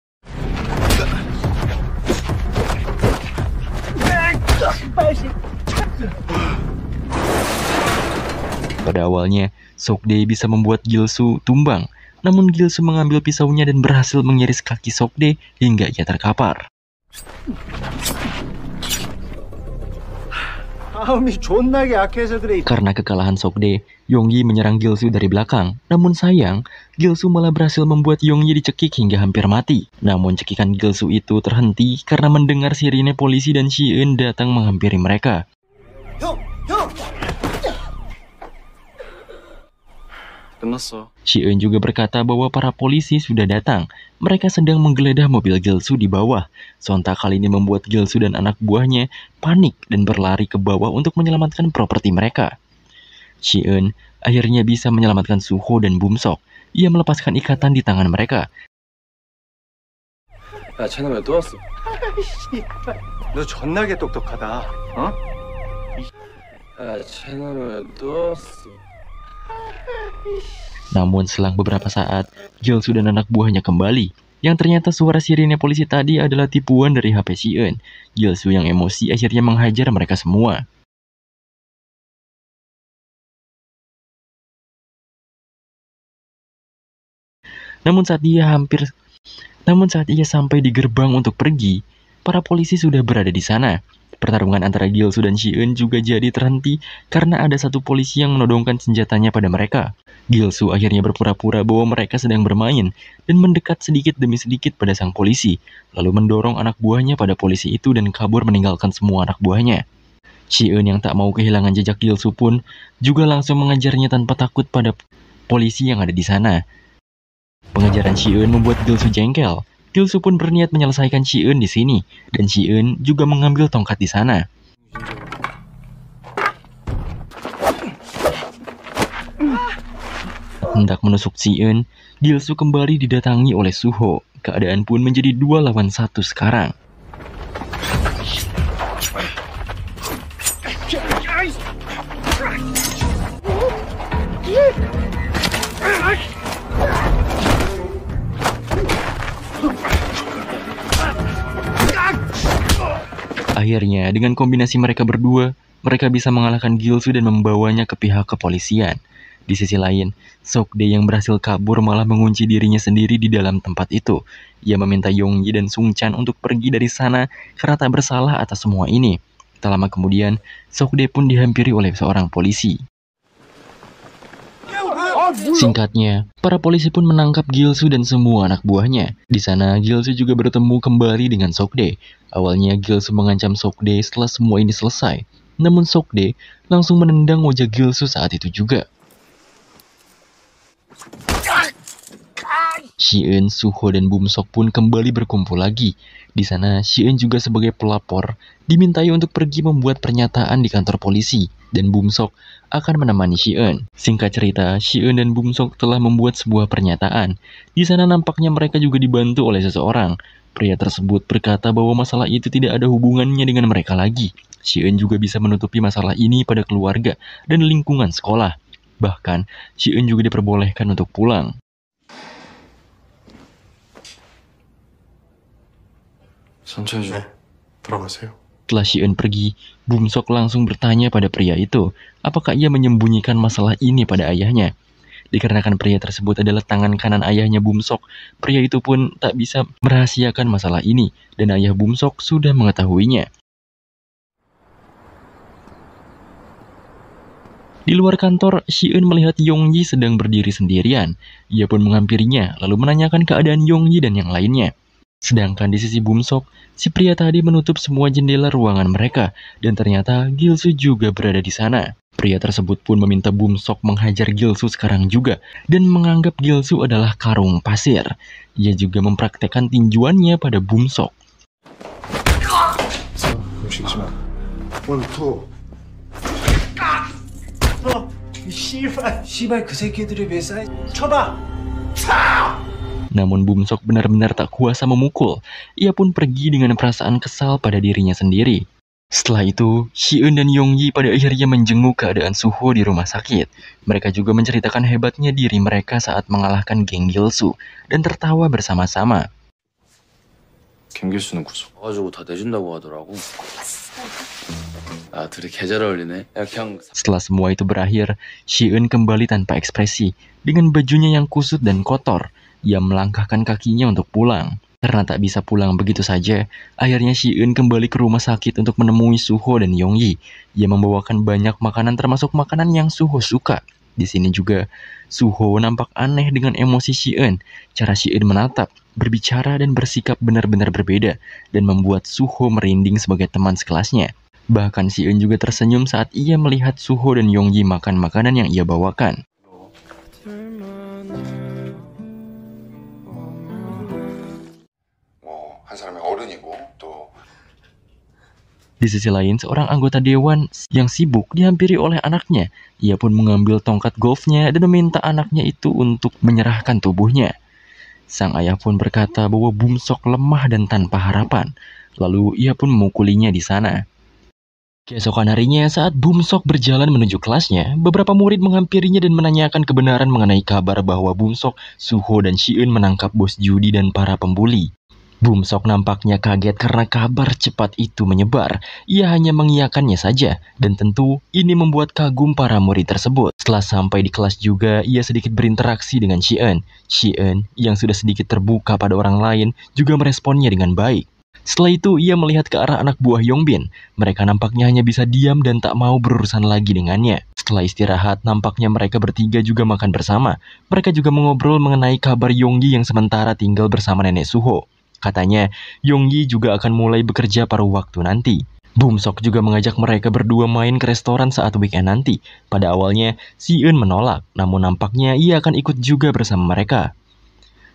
[SPEAKER 1] Pada awalnya, Sokde bisa membuat Gilsu tumbang. Namun Gilsu mengambil pisaunya dan berhasil mengiris kaki Sokde hingga ia terkapar. Karena kekalahan Sokde, Yongyi menyerang Gilsu dari belakang. Namun sayang, Gilsu malah berhasil membuat Yongyi dicekik hingga hampir mati. Namun cekikan Gilsu itu terhenti karena mendengar sirine polisi dan Shi-eun datang menghampiri mereka. Shi-eun juga berkata bahwa para polisi sudah datang. Mereka sedang menggeledah mobil Gilsu di bawah. Sontak hal ini membuat Gilsu dan anak buahnya panik dan berlari ke bawah untuk menyelamatkan properti mereka. Shi-eun akhirnya bisa menyelamatkan Suho dan Bum-sok. Ia melepaskan ikatan di tangan mereka.
[SPEAKER 6] 야, 쟤는 왜 또 왔어?
[SPEAKER 4] 너 존나게 똑똑하다. 어?
[SPEAKER 6] 야, 쟤는 왜 또 왔어?
[SPEAKER 1] Namun selang beberapa saat, Gilsu dan anak buahnya kembali. Yang ternyata suara sirine polisi tadi adalah tipuan dari HP Shi-eun. Gilsu yang emosi akhirnya menghajar mereka semua. Namun saat ia sampai di gerbang untuk pergi, para polisi sudah berada di sana. Pertarungan antara Gilsu dan Shi-eun juga jadi terhenti karena ada satu polisi yang menodongkan senjatanya pada mereka. Gilsu akhirnya berpura-pura bahwa mereka sedang bermain dan mendekat sedikit demi sedikit pada sang polisi, lalu mendorong anak buahnya pada polisi itu dan kabur meninggalkan semua anak buahnya. Shi-eun yang tak mau kehilangan jejak Gilsu pun juga langsung mengejarnya tanpa takut pada polisi yang ada di sana. Pengejaran Shi-eun membuat Gilsu jengkel. Gilsu pun berniat menyelesaikan Shi-eun di sini, dan Shi-eun juga mengambil tongkat di sana. Hendak menusuk Si-eun, Gil-soo kembali didatangi oleh Suho. Keadaan pun menjadi 2 lawan 1 sekarang. Akhirnya, dengan kombinasi mereka berdua, mereka bisa mengalahkan Gil-soo dan membawanya ke pihak kepolisian. Di sisi lain, Sok-dae yang berhasil kabur malah mengunci dirinya sendiri di dalam tempat itu. Ia meminta Yong-ji dan Sung-chan untuk pergi dari sana karena tak bersalah atas semua ini. Tak lama kemudian, Sok-dae pun dihampiri oleh seorang polisi. Singkatnya, para polisi pun menangkap Gil-soo dan semua anak buahnya. Di sana, Gil-soo juga bertemu kembali dengan Sok-dae. Awalnya, Gil-soo mengancam Sok-dae setelah semua ini selesai. Namun Sok-dae langsung menendang wajah Gil-soo saat itu juga. Si-eun, Suho, dan Bum-sok pun kembali berkumpul lagi. Di sana, Si-eun juga sebagai pelapor dimintai untuk pergi membuat pernyataan di kantor polisi, dan Bum-sok akan menemani Si-eun. Singkat cerita, Si-eun dan Bum-sok telah membuat sebuah pernyataan. Di sana nampaknya mereka juga dibantu oleh seseorang. Pria tersebut berkata bahwa masalah itu tidak ada hubungannya dengan mereka lagi. Si-eun juga bisa menutupi masalah ini pada keluarga dan lingkungan sekolah. Bahkan, Si-eun juga diperbolehkan untuk pulang.
[SPEAKER 3] 천천히 좀 들어가세요.
[SPEAKER 1] Setelah Si-eun pergi, Bum-sok langsung bertanya pada pria itu, apakah ia menyembunyikan masalah ini pada ayahnya. Dikarenakan pria tersebut adalah tangan kanan ayahnya Bum-sok, pria itu pun tak bisa merahasiakan masalah ini, dan ayah Bum-sok sudah mengetahuinya. Di luar kantor, Si-eun melihat Yong-ji sedang berdiri sendirian. Ia pun menghampirinya, lalu menanyakan keadaan Yong-ji dan yang lainnya. Sedangkan di sisi Bum-sok, si pria tadi menutup semua jendela ruangan mereka, dan ternyata Gil-soo juga berada di sana. Pria tersebut pun meminta Bum-sok menghajar Gil-soo sekarang juga, dan menganggap Gil-soo adalah karung pasir. Ia juga mempraktekkan tinjuannya pada Bum-sok.
[SPEAKER 3] 움직이지 마. 원, 투.
[SPEAKER 7] 씨발 그 새끼들이 왜 싸이 쳐봐.
[SPEAKER 1] Namun Bum-sok benar-benar tak kuasa memukul. Ia pun pergi dengan perasaan kesal pada dirinya sendiri. Setelah itu, Si-eun dan Yong-ji pada akhirnya menjenguk keadaan Suho di rumah sakit. Mereka juga menceritakan hebatnya diri mereka saat mengalahkan geng Gil-soo dan tertawa bersama-sama.
[SPEAKER 3] 김길수는 구속.
[SPEAKER 6] 와가지고 다 내준다고 하더라고. 아, 둘이 개 잘 어울리네. 야, 그냥
[SPEAKER 1] Setelah semua itu berakhir, Si-eun kembali tanpa ekspresi, dengan bajunya yang kusut dan kotor. Ia melangkahkan kakinya untuk pulang. Karena tak bisa pulang begitu saja, akhirnya Si-eun kembali ke rumah sakit untuk menemui Suho dan Yong-ji. Ia membawakan banyak makanan termasuk makanan yang Suho suka. Di sini juga, Suho nampak aneh dengan emosi Si-eun. Cara Si-eun menatap, berbicara dan bersikap benar-benar berbeda, dan membuat Suho merinding sebagai teman sekelasnya. Bahkan Si-eun juga tersenyum saat ia melihat Suho dan Yong-ji makan makanan yang ia bawakan.
[SPEAKER 3] 한 사람의 어른이고 또
[SPEAKER 1] Di sisi lain, seorang anggota dewan yang sibuk dihampiri oleh anaknya. Ia pun mengambil tongkat golfnya dan meminta anaknya itu untuk menyerahkan tubuhnya. Sang ayah pun berkata bahwa Bum-sok lemah dan tanpa harapan. Lalu ia pun memukulinya di sana. Keesokan harinya, saat Bum-sok berjalan menuju kelasnya, beberapa murid menghampirinya dan menanyakan kebenaran mengenai kabar bahwa Bum-sok, Suho, dan Si-eun menangkap bos judi dan para pembuli. Bum-sok nampaknya kaget karena kabar cepat itu menyebar. Ia hanya mengiyakannya saja, dan tentu ini membuat kagum para murid tersebut. Setelah sampai di kelas juga, ia sedikit berinteraksi dengan Si-eun. Si-eun, yang sudah sedikit terbuka pada orang lain, juga meresponnya dengan baik. Setelah itu, ia melihat ke arah anak buah Yongbin. Mereka nampaknya hanya bisa diam dan tak mau berurusan lagi dengannya. Setelah istirahat, nampaknya mereka bertiga juga makan bersama. Mereka juga mengobrol mengenai kabar Yonggi yang sementara tinggal bersama nenek Suho. Katanya, Yonggi juga akan mulai bekerja paruh waktu nanti. Bum-sok juga mengajak mereka berdua main ke restoran saat weekend nanti. Pada awalnya, Si-eun menolak, namun nampaknya ia akan ikut juga bersama mereka.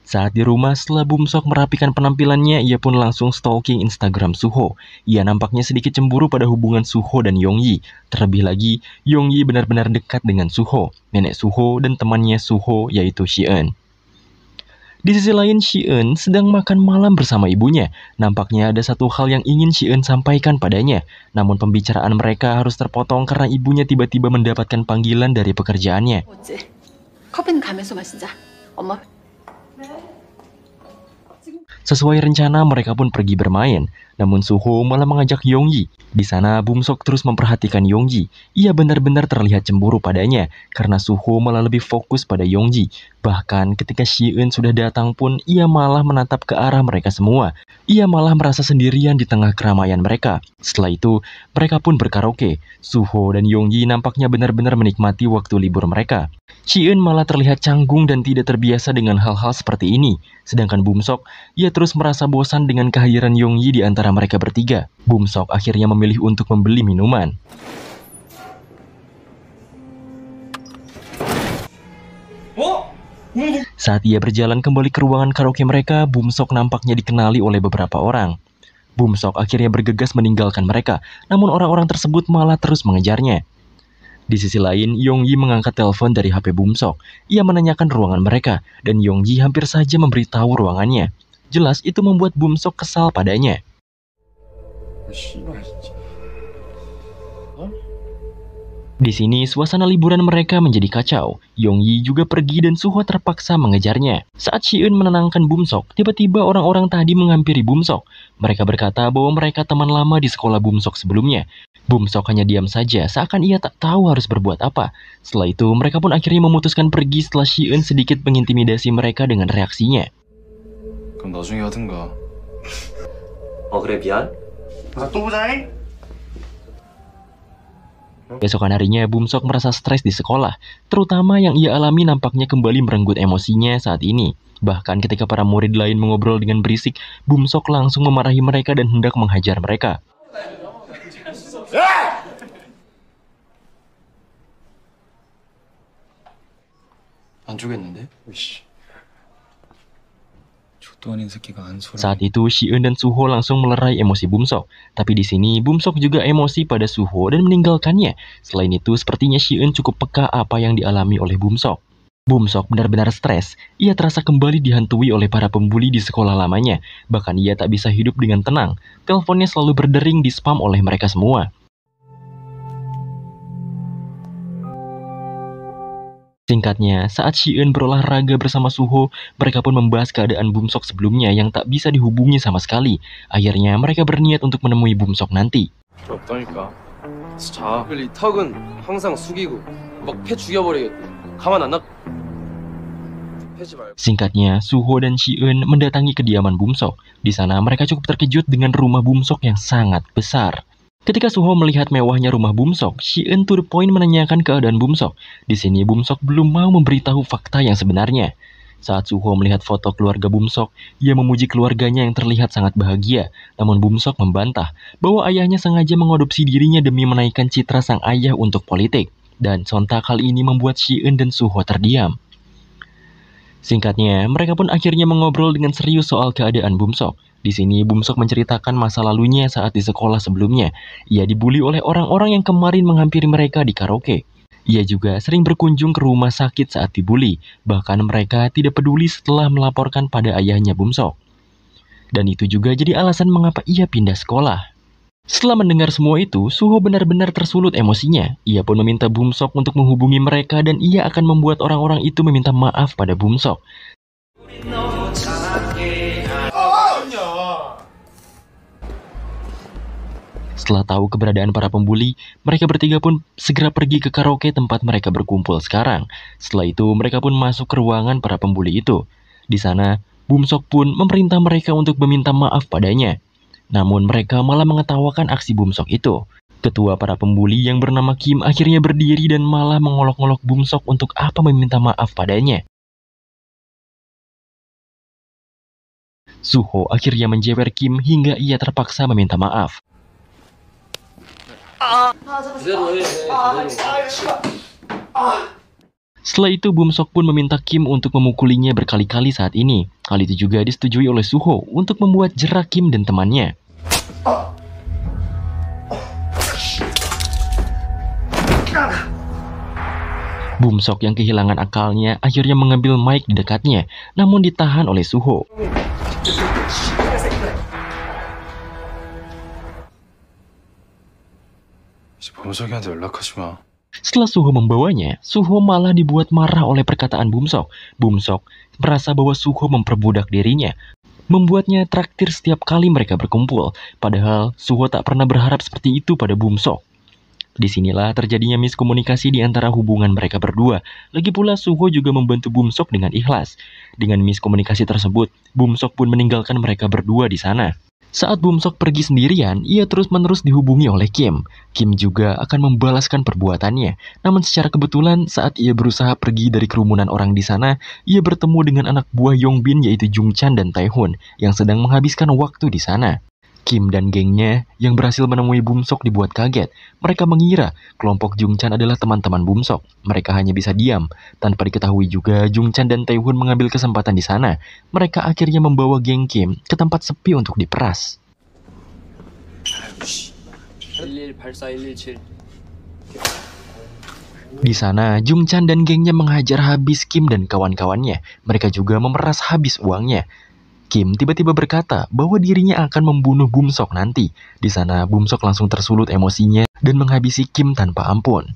[SPEAKER 1] Saat di rumah, setelah Bumsok merapikan penampilannya, ia pun langsung stalking Instagram Suho. Ia nampaknya sedikit cemburu pada hubungan Suho dan Yongyi. Terlebih lagi, Yongyi benar-benar dekat dengan Suho, nenek Suho dan temannya Suho yaitu Shi-eun. Di sisi lain, Shi-eun sedang makan malam bersama ibunya. Nampaknya ada satu hal yang ingin Shi-eun sampaikan padanya. Namun pembicaraan mereka harus terpotong karena ibunya tiba-tiba mendapatkan panggilan dari pekerjaannya.
[SPEAKER 8] 어째 커피는 가면서 마시자. 엄마.
[SPEAKER 1] Sesuai rencana, mereka pun pergi bermain. Namun Suho malah mengajak Yongyi. Di sana, Bumsok terus memperhatikan Yongyi. Ia benar-benar terlihat cemburu padanya, karena Suho malah lebih fokus pada Yongyi. Bahkan ketika Shi-eun sudah datang pun, ia malah menatap ke arah mereka semua. Ia malah merasa sendirian di tengah keramaian mereka. Setelah itu, mereka pun berkaraoke. Suho dan Yongyi nampaknya benar-benar menikmati waktu libur mereka. Shi-eun malah terlihat canggung dan tidak terbiasa dengan hal-hal seperti ini. Sedangkan Bumsok, ia terus merasa bosan dengan kehadiran Yongyi di antara mereka bertiga. Bumsok akhirnya memilih untuk membeli minuman. Saat ia berjalan kembali ke ruangan karaoke mereka, Bumsok nampaknya dikenali oleh beberapa orang. Bumsok akhirnya bergegas meninggalkan mereka, namun orang-orang tersebut malah terus mengejarnya. Di sisi lain, Yongyi mengangkat telepon dari HP Bumsok. Ia menanyakan ruangan mereka, dan Yongyi hampir saja memberitahu ruangannya. Jelas itu membuat Bumsok kesal padanya. Di sini, suasana liburan mereka menjadi kacau. Yongyi juga pergi dan Suho terpaksa mengejarnya. Saat Shi-eun menenangkan Bumsok, tiba-tiba orang-orang tadi menghampiri Bumsok. Mereka berkata bahwa mereka teman lama di sekolah Bumsok sebelumnya. Bumsok hanya diam saja, seakan ia tak tahu harus berbuat apa. Setelah itu, mereka pun akhirnya memutuskan pergi setelah Shi-eun sedikit mengintimidasi mereka dengan reaksinya.
[SPEAKER 3] 그럼 나중에 하든가.
[SPEAKER 7] 그래 미안. 또 보자잉.
[SPEAKER 1] Besokan harinya, Bumsok merasa stres di sekolah. Terutama yang ia alami nampaknya kembali merenggut emosinya saat ini. Bahkan ketika para murid lain mengobrol dengan berisik, Bumsok langsung memarahi mereka dan hendak menghajar mereka.
[SPEAKER 3] 안 주겠는데? 족도 아닌 새끼가 안 소라.
[SPEAKER 1] Saat itu, Shi-eun dan Suho langsung melerai emosi Bumsok. Tapi di sini, Bumsok juga emosi pada Suho dan meninggalkannya. Selain itu, sepertinya Shi-eun cukup peka apa yang dialami oleh Bumsok. Bumsok benar-benar stres. Ia terasa kembali dihantui oleh para pembuli di sekolah lamanya. Bahkan ia tak bisa hidup dengan tenang. Teleponnya selalu berdering di spam oleh mereka semua. Singkatnya, saat Shi-eun berolahraga bersama Suho, mereka pun membahas keadaan Bumsok sebelumnya yang tak bisa dihubungi sama sekali. Akhirnya, mereka berniat untuk menemui Bumsok nanti.
[SPEAKER 6] 없다니까. 자, 이 턱은 항상 숙이고 막 패 죽여버리겠대. 가만 안 놔. 패지 말고.
[SPEAKER 1] Singkatnya, Suho dan Shi-eun mendatangi kediaman Bumsok. Di sana, mereka cukup terkejut dengan rumah Bumsok yang sangat besar. Ketika Suho melihat mewahnya rumah Bumsok, Shi-eun to the point menanyakan keadaan Bumsok. Di sini Bumsok belum mau memberitahu fakta yang sebenarnya. Saat Suho melihat foto keluarga Bumsok, ia memuji keluarganya yang terlihat sangat bahagia. Namun Bumsok membantah bahwa ayahnya sengaja mengadopsi dirinya demi menaikkan citra sang ayah untuk politik. Dan sontak hal ini membuat Shi-eun dan Suho terdiam. Singkatnya, mereka pun akhirnya mengobrol dengan serius soal keadaan Bumsok. Di sini, Bumsok menceritakan masa lalunya saat di sekolah sebelumnya. Ia dibully oleh orang-orang yang kemarin menghampiri mereka di karaoke. Ia juga sering berkunjung ke rumah sakit saat dibully. Bahkan mereka tidak peduli setelah melaporkan pada ayahnya Bumsok. Dan itu juga jadi alasan mengapa ia pindah sekolah. Setelah mendengar semua itu, Suho benar-benar tersulut emosinya. Ia pun meminta Bumsok untuk menghubungi mereka dan ia akan membuat orang-orang itu meminta maaf pada Bumsok. Setelah tahu keberadaan para pembuli, mereka bertiga pun segera pergi ke karaoke tempat mereka berkumpul sekarang. Setelah itu, mereka pun masuk ke ruangan para pembuli itu. Di sana, Bumsok pun memerintah mereka untuk meminta maaf padanya. Namun mereka malah mengetawakan aksi Bumsok itu. Ketua para pembuli yang bernama Kim akhirnya berdiri dan malah mengolok-olok Bumsok untuk apa meminta maaf padanya. Suho akhirnya menjewer Kim hingga ia terpaksa meminta maaf. Setelah itu Bumsok pun meminta Kim untuk memukulinya berkali-kali saat ini. Hal itu juga disetujui oleh Suho untuk membuat jerak Kim dan temannya. Bumsok yang kehilangan akalnya akhirnya mengambil mic di dekatnya, namun ditahan oleh Suho.
[SPEAKER 3] 이제 범석이한테 연락하지 마.
[SPEAKER 1] Setelah Suho membawanya, Suho malah dibuat marah oleh perkataan Bumsok. Bumsok merasa bahwa Suho memperbudak dirinya, membuatnya traktir setiap kali mereka berkumpul. Padahal Suho tak pernah berharap seperti itu pada Bumsok. Disinilah terjadinya miskomunikasi di antara hubungan mereka berdua. Lagi pula Suho juga membantu Bumsok dengan ikhlas. Dengan miskomunikasi tersebut, Bumsok pun meninggalkan mereka berdua di sana. Saat Bumsok pergi sendirian, ia terus-menerus dihubungi oleh Kim. Kim juga akan membalaskan perbuatannya. Namun secara kebetulan saat ia berusaha pergi dari kerumunan orang di sana, ia bertemu dengan anak buah Yongbin yaitu Jungchan dan Taehoon yang sedang menghabiskan waktu di sana. Kim dan gengnya yang berhasil menemui Bumsok dibuat kaget. Mereka mengira kelompok Jungchan adalah teman-teman Bumsok. Mereka hanya bisa diam. Tanpa diketahui juga, Jungchan dan Taehoon mengambil kesempatan di sana. Mereka akhirnya membawa geng Kim ke tempat sepi untuk diperas. Di sana, Jungchan dan gengnya menghajar habis Kim dan kawan-kawannya. Mereka juga memeras habis uangnya. Kim tiba-tiba berkata bahwa dirinya akan membunuh Bumsok nanti. Di sana, Bumsok langsung tersulut emosinya dan menghabisi Kim tanpa ampun.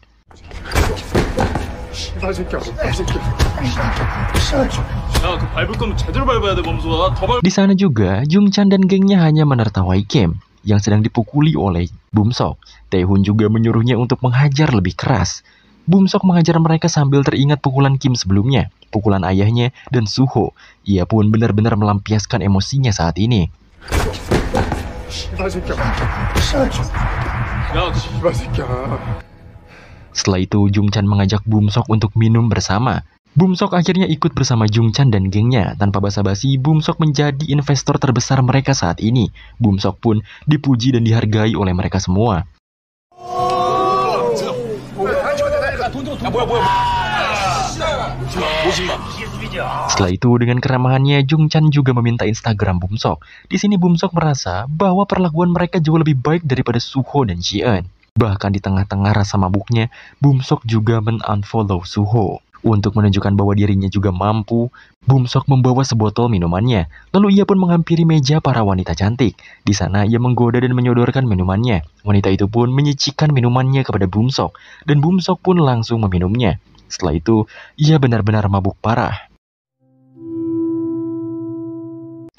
[SPEAKER 1] Di sana juga, Jungchan dan gengnya hanya menertawai Kim yang sedang dipukuli oleh Bumsok. Taehoon juga menyuruhnya untuk menghajar lebih keras. Bumsok mengajar mereka sambil teringat pukulan Kim sebelumnya, pukulan ayahnya dan Suho. Ia pun benar-benar melampiaskan emosinya saat ini. Setelah itu, Jungchan mengajak Bumsok untuk minum bersama. Bumsok akhirnya ikut bersama Jungchan dan gengnya. Tanpa basa-basi, Bumsok menjadi investor terbesar mereka saat ini. Bumsok pun dipuji dan dihargai oleh mereka semua. Setelah itu, dengan keramahannya, Jungchan juga meminta Instagram Bumsok. Di sini Bumsok merasa bahwa perlakuan mereka jauh lebih baik daripada Suho dan Ji-eun. Bahkan di tengah-tengah rasa mabuknya, Bumsok juga men-unfollow Suho. Untuk menunjukkan bahwa dirinya juga mampu, Bumsok membawa sebotol minumannya. Lalu ia pun menghampiri meja para wanita cantik. Di sana ia menggoda dan menyodorkan minumannya. Wanita itu pun menyicikan minumannya kepada Bumsok, dan Bumsok pun langsung meminumnya. Setelah itu, ia benar-benar mabuk parah.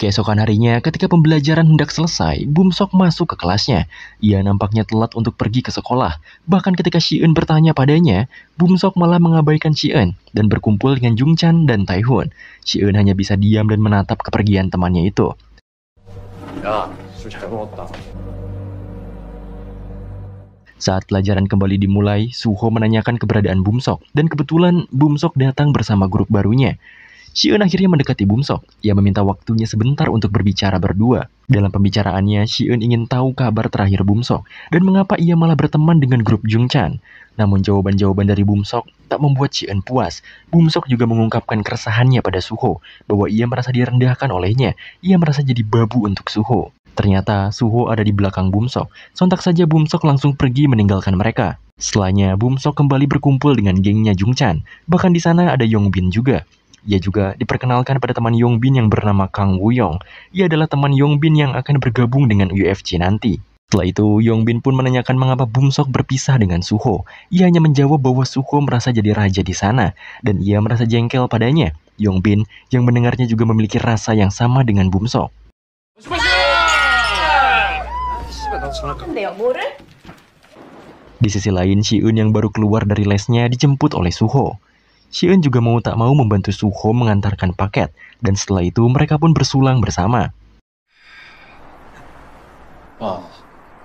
[SPEAKER 1] Keesokan harinya, ketika pembelajaran hendak selesai, Bumsok masuk ke kelasnya. Ia nampaknya telat untuk pergi ke sekolah. Bahkan ketika Ji-eun bertanya padanya, Bumsok malah mengabaikan Ji-eun dan berkumpul dengan Jungchan dan Taehoon. Ji-eun hanya bisa diam dan menatap kepergian temannya itu. Saat pelajaran kembali dimulai, Suho menanyakan keberadaan Bumsok, dan kebetulan Bumsok datang bersama grup barunya. Ji-eun akhirnya mendekati Bumsok. Ia meminta waktunya sebentar untuk berbicara berdua. Dalam pembicaraannya, Ji-eun ingin tahu kabar terakhir Bumsok dan mengapa ia malah berteman dengan grup Jungchan. Namun jawaban-jawaban dari Bumsok tak membuat Ji-eun puas. Bumsok juga mengungkapkan keresahannya pada Suho bahwa ia merasa direndahkan olehnya. Ia merasa jadi babu untuk Suho. Ternyata Suho ada di belakang Bumsok. Sontak saja Bumsok langsung pergi meninggalkan mereka. Setelahnya, Bumsok kembali berkumpul dengan gengnya Jungchan. Bahkan di sana ada Yongbin juga. Ia juga diperkenalkan pada teman Yongbin yang bernama Kang Woo-young. Ia adalah teman Yongbin yang akan bergabung dengan UFC nanti. Setelah itu, Yongbin pun menanyakan mengapa Bumsok berpisah dengan Suho. Ia hanya menjawab bahwa Suho merasa jadi raja di sana, dan ia merasa jengkel padanya. Yongbin yang mendengarnya juga memiliki rasa yang sama dengan Bumsok. Di sisi lain, Ji-eun yang baru keluar dari lesnya dijemput oleh Suho. Ji-eun juga mau tak mau membantu Suho mengantarkan paket, dan setelah itu mereka pun bersulang bersama.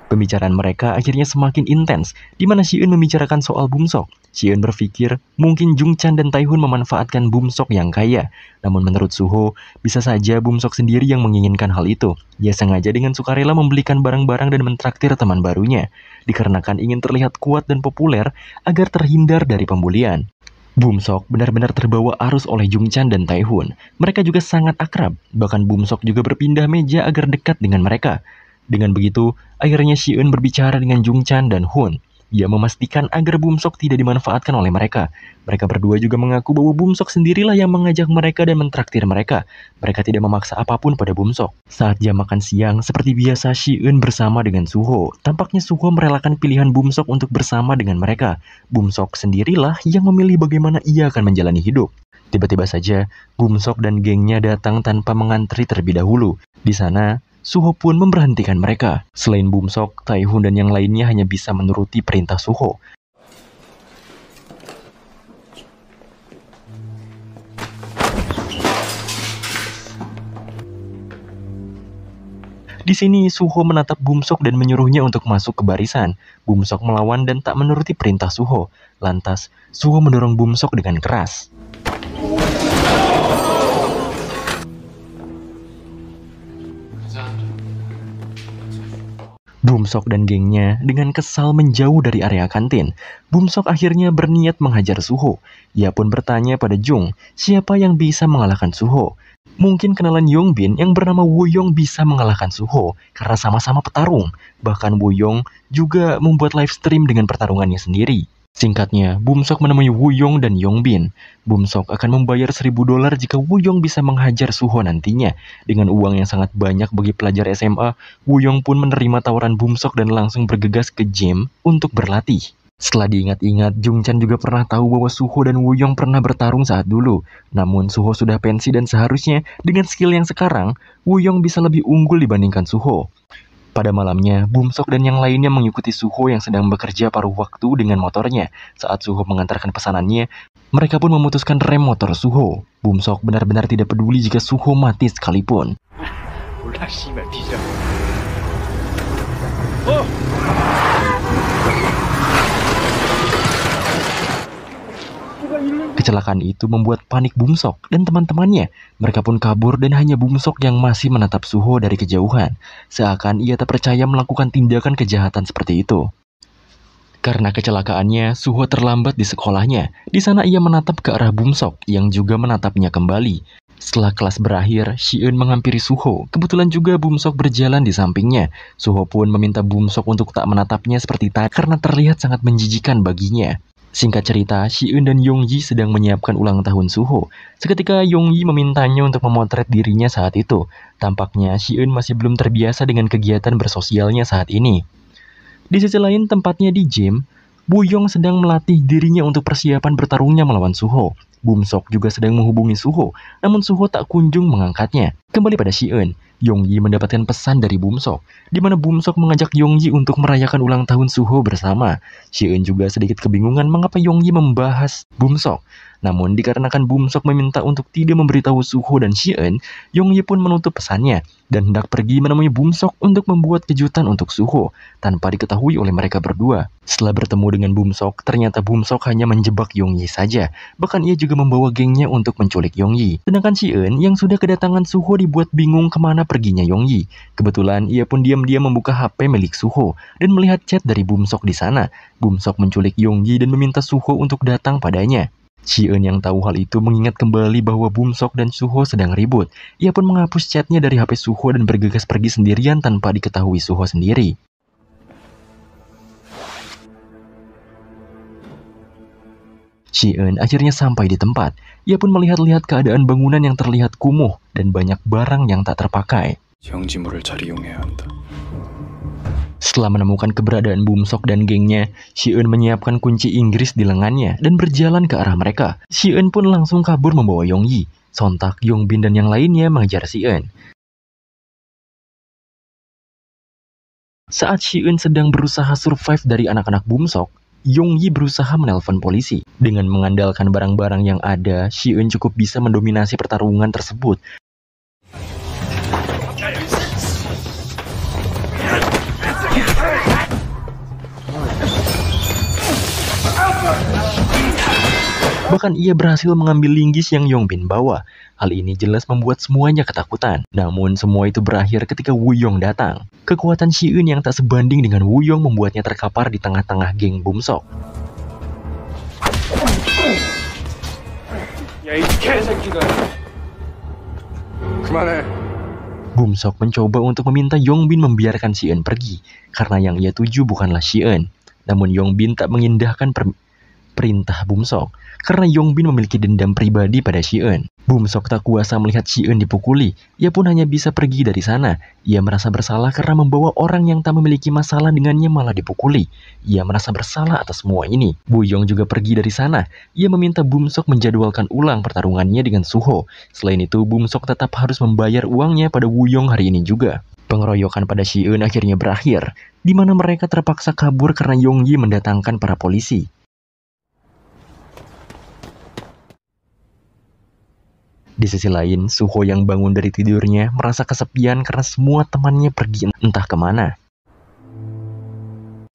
[SPEAKER 1] Pembicaraan mereka akhirnya semakin intens, di mana Ji-eun membicarakan soal Bumsok. Ji-eun berpikir mungkin Jungchan dan Taehoon memanfaatkan Bumsok yang kaya. Namun menurut Suho, bisa saja Bumsok sendiri yang menginginkan hal itu. Ia sengaja dengan sukarela membelikan barang-barang dan mentraktir teman barunya, dikarenakan ingin terlihat kuat dan populer agar terhindar dari pembulian. Bumsok benar-benar terbawa arus oleh Jungchan dan Taehun. Mereka juga sangat akrab, bahkan Bumsok juga berpindah meja agar dekat dengan mereka. Dengan begitu, akhirnya Shi-eun berbicara dengan Jungchan dan Hun. Ia memastikan agar Bumsok tidak dimanfaatkan oleh mereka. Mereka berdua juga mengaku bahwa Bumsok sendirilah yang mengajak mereka dan mentraktir mereka. Mereka tidak memaksa apapun pada Bumsok. Saat jam makan siang, seperti biasa Shi-eun bersama dengan Suho. Tampaknya Suho merelakan pilihan Bumsok untuk bersama dengan mereka. Bumsok sendirilah yang memilih bagaimana ia akan menjalani hidup. Tiba-tiba saja, Bumsok dan gengnya datang tanpa mengantri terlebih dahulu. Di sana, Suho pun memberhentikan mereka. Selain Bumsok, Taehun dan yang lainnya hanya bisa menuruti perintah Suho. Di sini Suho menatap Bumsok dan menyuruhnya untuk masuk ke barisan. Bumsok melawan dan tak menuruti perintah Suho. Lantas, Suho mendorong Bumsok dengan keras. Bumsok dan gengnya dengan kesal menjauh dari area kantin. Bumsok akhirnya berniat menghajar Suho. Ia pun bertanya pada Jung, siapa yang bisa mengalahkan Suho? Mungkin kenalan Yongbin yang bernama Woo-yong bisa mengalahkan Suho karena sama-sama petarung. Bahkan Woo-yong juga membuat live stream dengan pertarungannya sendiri. Singkatnya, Bumsok menemui Woo-yong dan Yongbin. Bumsok akan membayar $1.000 jika Woo-yong bisa menghajar Suho nantinya. Dengan uang yang sangat banyak bagi pelajar SMA, Woo-yong pun menerima tawaran Bumsok dan langsung bergegas ke gym untuk berlatih. Setelah diingat-ingat, Jungchan juga pernah tahu bahwa Suho dan Woo-yong pernah bertarung saat dulu. Namun Suho sudah pensi dan seharusnya dengan skill yang sekarang, Woo-yong bisa lebih unggul dibandingkan Suho. Pada malamnya, Bumsok dan yang lainnya mengikuti Suho yang sedang bekerja paruh waktu dengan motornya. Saat Suho mengantarkan pesanannya, mereka pun memutuskan rem motor Suho. Bumsok benar-benar tidak peduli jika Suho mati sekalipun. Kecelakaan itu membuat panik Bumsok dan teman-temannya. Mereka pun kabur dan hanya Bumsok yang masih menatap Suho dari kejauhan. Seakan ia tak percaya melakukan tindakan kejahatan seperti itu. Karena kecelakaannya, Suho terlambat di sekolahnya. Di sana ia menatap ke arah Bumsok yang juga menatapnya kembali. Setelah kelas berakhir, Shi-eun menghampiri Suho. Kebetulan juga Bumsok berjalan di sampingnya. Suho pun meminta Bumsok untuk tak menatapnya seperti tadi karena terlihat sangat menjijikan baginya. Singkat cerita, Shi-eun dan Yongyi sedang menyiapkan ulang tahun Suho. Seketika Yongyi memintanya untuk memotret dirinya saat itu. Tampaknya Shi-eun masih belum terbiasa dengan kegiatan bersosialnya saat ini. Di sisi lain, tempatnya di gym, Woo-yong sedang melatih dirinya untuk persiapan bertarungnya melawan Suho. Bumsok juga sedang menghubungi Suho, namun Suho tak kunjung mengangkatnya. Kembali pada Shi-eun, Yongyi mendapatkan pesan dari Bumsok, di mana Bumsok mengajak Yongyi untuk merayakan ulang tahun Suho bersama. Shi-eun juga sedikit kebingungan mengapa Yongyi membahas Bumsok. Namun dikarenakan Bumsok meminta untuk tidak memberitahu Suho dan Shi-eun, Yongyi pun menutup pesannya dan hendak pergi menemui Bumsok untuk membuat kejutan untuk Suho tanpa diketahui oleh mereka berdua. Setelah bertemu dengan Bumsok, ternyata Bumsok hanya menjebak Yongyi saja. Bahkan ia juga membawa gengnya untuk menculik Yongyi. Sedangkan Shi-eun yang sudah kedatangan Suho dibuat bingung kemana perginya Yongyi. Kebetulan ia pun diam-diam membuka HP milik Suho dan melihat chat dari Bumsok di sana. Bumsok menculik Yongyi dan meminta Suho untuk datang padanya. Shi-eun yang tahu hal itu mengingat kembali bahwa Bumsok dan Suho sedang ribut. Ia pun menghapus chatnya dari HP Suho dan bergegas pergi sendirian tanpa diketahui Suho sendiri. Shi-eun akhirnya sampai di tempat. Ia pun melihat-lihat keadaan bangunan yang terlihat kumuh dan banyak barang yang tak terpakai.
[SPEAKER 3] 영지물을 잘 이용해야 한다.
[SPEAKER 1] Setelah menemukan keberadaan Bumsok dan gengnya, Shi-eun menyiapkan kunci Inggris di lengannya dan berjalan ke arah mereka. Shi-eun pun langsung kabur membawa Yongyi. Sontak Yongbin dan yang lainnya mengejar Shi-eun. Saat Shi-eun sedang berusaha survive dari anak-anak Bumsok, Yongyi berusaha menelpon polisi. Dengan mengandalkan barang-barang yang ada, Shi-eun cukup bisa mendominasi pertarungan tersebut. Bahkan ia berhasil mengambil linggis yang Yongbin bawa. Hal ini jelas membuat semuanya ketakutan. Namun semua itu berakhir ketika Woo-yong datang. Kekuatan Shi-eun yang tak sebanding dengan Woo-yong membuatnya terkapar di tengah-tengah geng Bumsok.
[SPEAKER 4] 야, 이 개새끼가. 그만해.
[SPEAKER 1] Bumsok mencoba untuk meminta Yongbin membiarkan Si Eun pergi, karena yang ia tuju bukanlah Si Eun. Namun Yongbin tak mengindahkan perintah Bumsok, karena Yongbin memiliki dendam pribadi pada Si Eun. Bumsok tak kuasa melihat Si Eun dipukuli, ia pun hanya bisa pergi dari sana. Ia merasa bersalah karena membawa orang yang tak memiliki masalah dengannya malah dipukuli. Ia merasa bersalah atas semua ini. Woo-young juga pergi dari sana. Ia meminta Bumsok menjadwalkan ulang pertarungannya dengan Suho. Selain itu, Bumsok tetap harus membayar uangnya pada Woo-young hari ini juga. Pengeroyokan pada Si Eun akhirnya berakhir, di mana mereka terpaksa kabur karena Yonggi mendatangkan para polisi. Di sisi lain, Suho yang bangun dari tidurnya merasa kesepian karena semua temannya pergi entah kemana.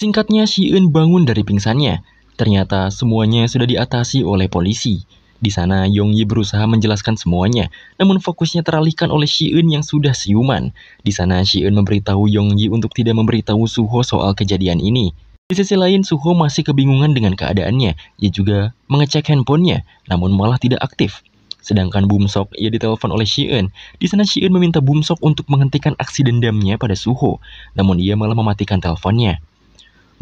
[SPEAKER 1] Singkatnya, Si Eun bangun dari pingsannya. Ternyata semuanya sudah diatasi oleh polisi. Di sana, Yonggi berusaha menjelaskan semuanya, namun fokusnya teralihkan oleh Si Eun yang sudah siuman. Di sana, Si Eun memberitahu Yonggi untuk tidak memberitahu Suho soal kejadian ini. Di sisi lain, Suho masih kebingungan dengan keadaannya. Ia juga mengecek handphonenya, namun malah tidak aktif. Sedangkan Bumsok, ia ditelepon oleh Si Eun. Di sana Si Eun meminta Bumsok untuk menghentikan aksi dendamnya pada Suho, namun ia malah mematikan teleponnya.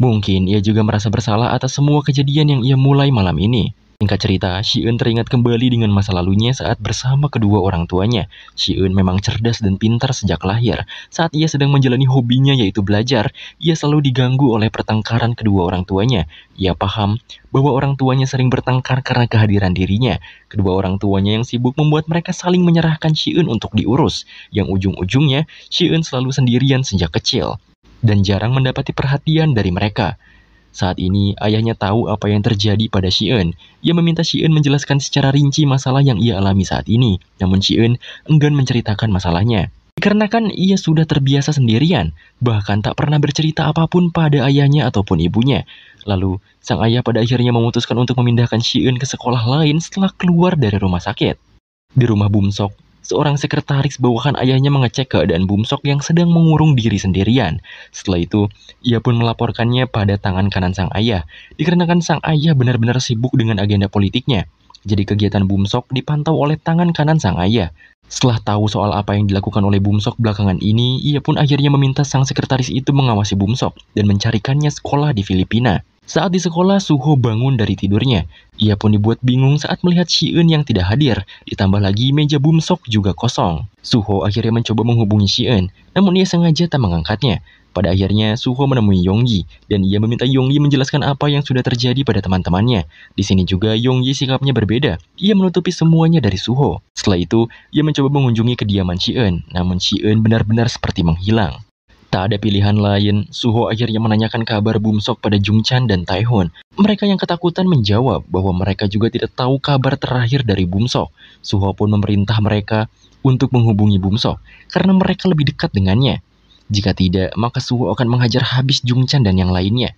[SPEAKER 1] Mungkin ia juga merasa bersalah atas semua kejadian yang ia mulai malam ini. Singkat cerita, Si Eun teringat kembali dengan masa lalunya saat bersama kedua orang tuanya. Si Eun memang cerdas dan pintar sejak lahir. Saat ia sedang menjalani hobinya yaitu belajar, ia selalu diganggu oleh pertengkaran kedua orang tuanya. Ia paham bahwa orang tuanya sering bertengkar karena kehadiran dirinya. Kedua orang tuanya yang sibuk membuat mereka saling menyerahkan Si Eun untuk diurus. Yang ujung-ujungnya, Si Eun selalu sendirian sejak kecil dan jarang mendapati perhatian dari mereka. Saat ini, ayahnya tahu apa yang terjadi pada Si Eun. Ia meminta Si Eun menjelaskan secara rinci masalah yang ia alami saat ini. Namun Si Eun enggan menceritakan masalahnya. Dikarenakan ia sudah terbiasa sendirian, bahkan tak pernah bercerita apapun pada ayahnya ataupun ibunya. Lalu, sang ayah pada akhirnya memutuskan untuk memindahkan Si Eun ke sekolah lain setelah keluar dari rumah sakit. Di rumah Bumsok, seorang sekretaris bawahan ayahnya mengecek keadaan Bumsok yang sedang mengurung diri sendirian. Setelah itu, ia pun melaporkannya pada tangan kanan sang ayah, dikarenakan sang ayah benar-benar sibuk dengan agenda politiknya. Jadi kegiatan Bumsok dipantau oleh tangan kanan sang ayah. Setelah tahu soal apa yang dilakukan oleh Bumsok belakangan ini, ia pun akhirnya meminta sang sekretaris itu mengawasi Bumsok dan mencarikannya sekolah di Filipina. Saat di sekolah, Suho bangun dari tidurnya. Ia pun dibuat bingung saat melihat Si Eun yang tidak hadir. Ditambah lagi meja Bumsok juga kosong. Suho akhirnya mencoba menghubungi Si Eun, namun ia sengaja tak mengangkatnya. Pada akhirnya, Suho menemui Yonggi, dan ia meminta Yonggi menjelaskan apa yang sudah terjadi pada teman-temannya. Di sini juga Yonggi sikapnya berbeda. Ia menutupi semuanya dari Suho. Setelah itu, ia mencoba mengunjungi kediaman Si Eun, namun Si Eun benar-benar seperti menghilang. Tak ada pilihan lain, Suho akhirnya menanyakan kabar Bumsok pada Jungchan dan Taehoon. Mereka yang ketakutan menjawab bahwa mereka juga tidak tahu kabar terakhir dari Bumsok. Suho pun memerintah mereka untuk menghubungi Bumsok, karena mereka lebih dekat dengannya. Jika tidak, maka Suho akan menghajar habis Jungchan dan yang lainnya.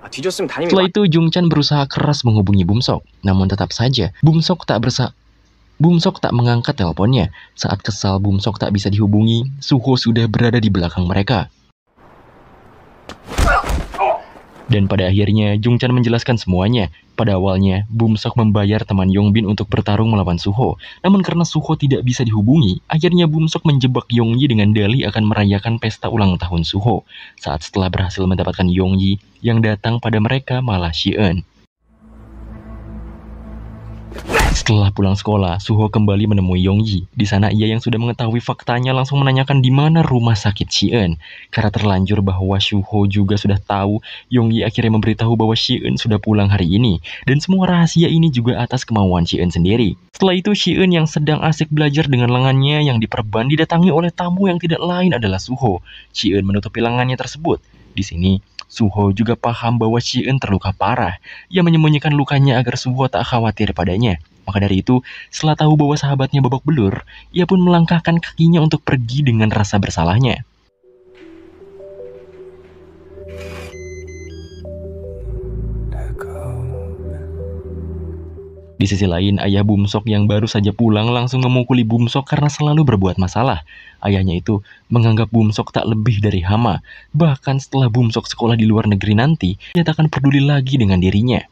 [SPEAKER 1] Setelah itu, Jungchan berusaha keras menghubungi Bumsok, namun tetap saja Bumsok tak mengangkat teleponnya. Saat kesal Bumsok tak bisa dihubungi, Suho sudah berada di belakang mereka. Dan pada akhirnya, Jungchan menjelaskan semuanya. Pada awalnya, Bumsok membayar teman Yongbin untuk bertarung melawan Suho. Namun karena Suho tidak bisa dihubungi, akhirnya Bumsok menjebak Yonggi dengan dalih akan merayakan pesta ulang tahun Suho. Saat setelah berhasil mendapatkan Yonggi, yang datang pada mereka malah Si Eun. Setelah pulang sekolah, Suho kembali menemui Yonggi. Di sana ia yang sudah mengetahui faktanya langsung menanyakan di mana rumah sakit Si Eun. Karena terlanjur bahwa Suho juga sudah tahu, Yonggi akhirnya memberitahu bahwa Si Eun sudah pulang hari ini. Dan semua rahasia ini juga atas kemauan Si Eun sendiri. Setelah itu Si Eun yang sedang asik belajar dengan lengannya yang diperban didatangi oleh tamu yang tidak lain adalah Suho. Si Eun menutupi lengannya tersebut. Di sini, Suho juga paham bahwa Si Eun terluka parah. Ia menyembunyikan lukanya agar Suho tak khawatir padanya. Maka dari itu, setelah tahu bahwa sahabatnya babak belur, ia pun melangkahkan kakinya untuk pergi dengan rasa bersalahnya. Di sisi lain, ayah Bumsok yang baru saja pulang langsung memukuli Bumsok karena selalu berbuat masalah. Ayahnya itu menganggap Bumsok tak lebih dari hama. Bahkan setelah Bumsok sekolah di luar negeri nanti, dia tak akan peduli lagi dengan dirinya.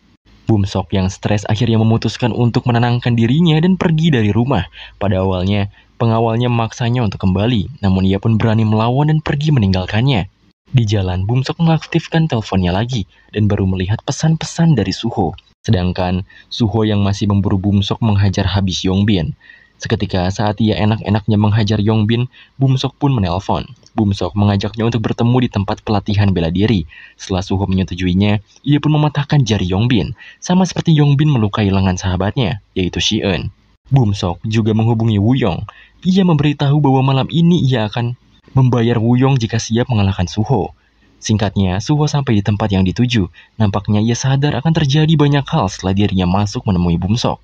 [SPEAKER 1] Bum-sok yang stres akhirnya memutuskan untuk menenangkan dirinya dan pergi dari rumah. Pada awalnya, pengawalnya memaksanya untuk kembali, namun ia pun berani melawan dan pergi meninggalkannya. Di jalan, Bum-sok mengaktifkan teleponnya lagi dan baru melihat pesan-pesan dari Suho. Sedangkan Suho yang masih memburu Bum-sok menghajar habis Yongbin. Seketika saat ia enak-enaknya menghajar Yongbin, Bum-sok pun menelpon. Bum-sok mengajaknya untuk bertemu di tempat pelatihan bela diri. Setelah Suho menyetujuinya, ia pun mematahkan jari Yongbin, sama seperti Yongbin melukai lengan sahabatnya, yaitu Si-eun. Bum-sok juga menghubungi Woo-young. Ia memberitahu bahwa malam ini ia akan membayar Woo-young jika siap mengalahkan Suho. Singkatnya, Suho sampai di tempat yang dituju. Nampaknya ia sadar akan terjadi banyak hal setelah dirinya masuk menemui Bum-sok.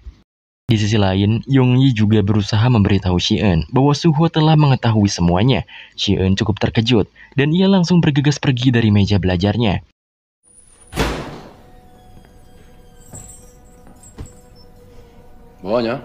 [SPEAKER 1] Di sisi lain, Yong-yi juga berusaha memberitahu Si-eun bahwa Suho telah mengetahui semuanya. Si-eun cukup terkejut, dan ia langsung bergegas pergi dari meja belajarnya.
[SPEAKER 6] 뭐하냐?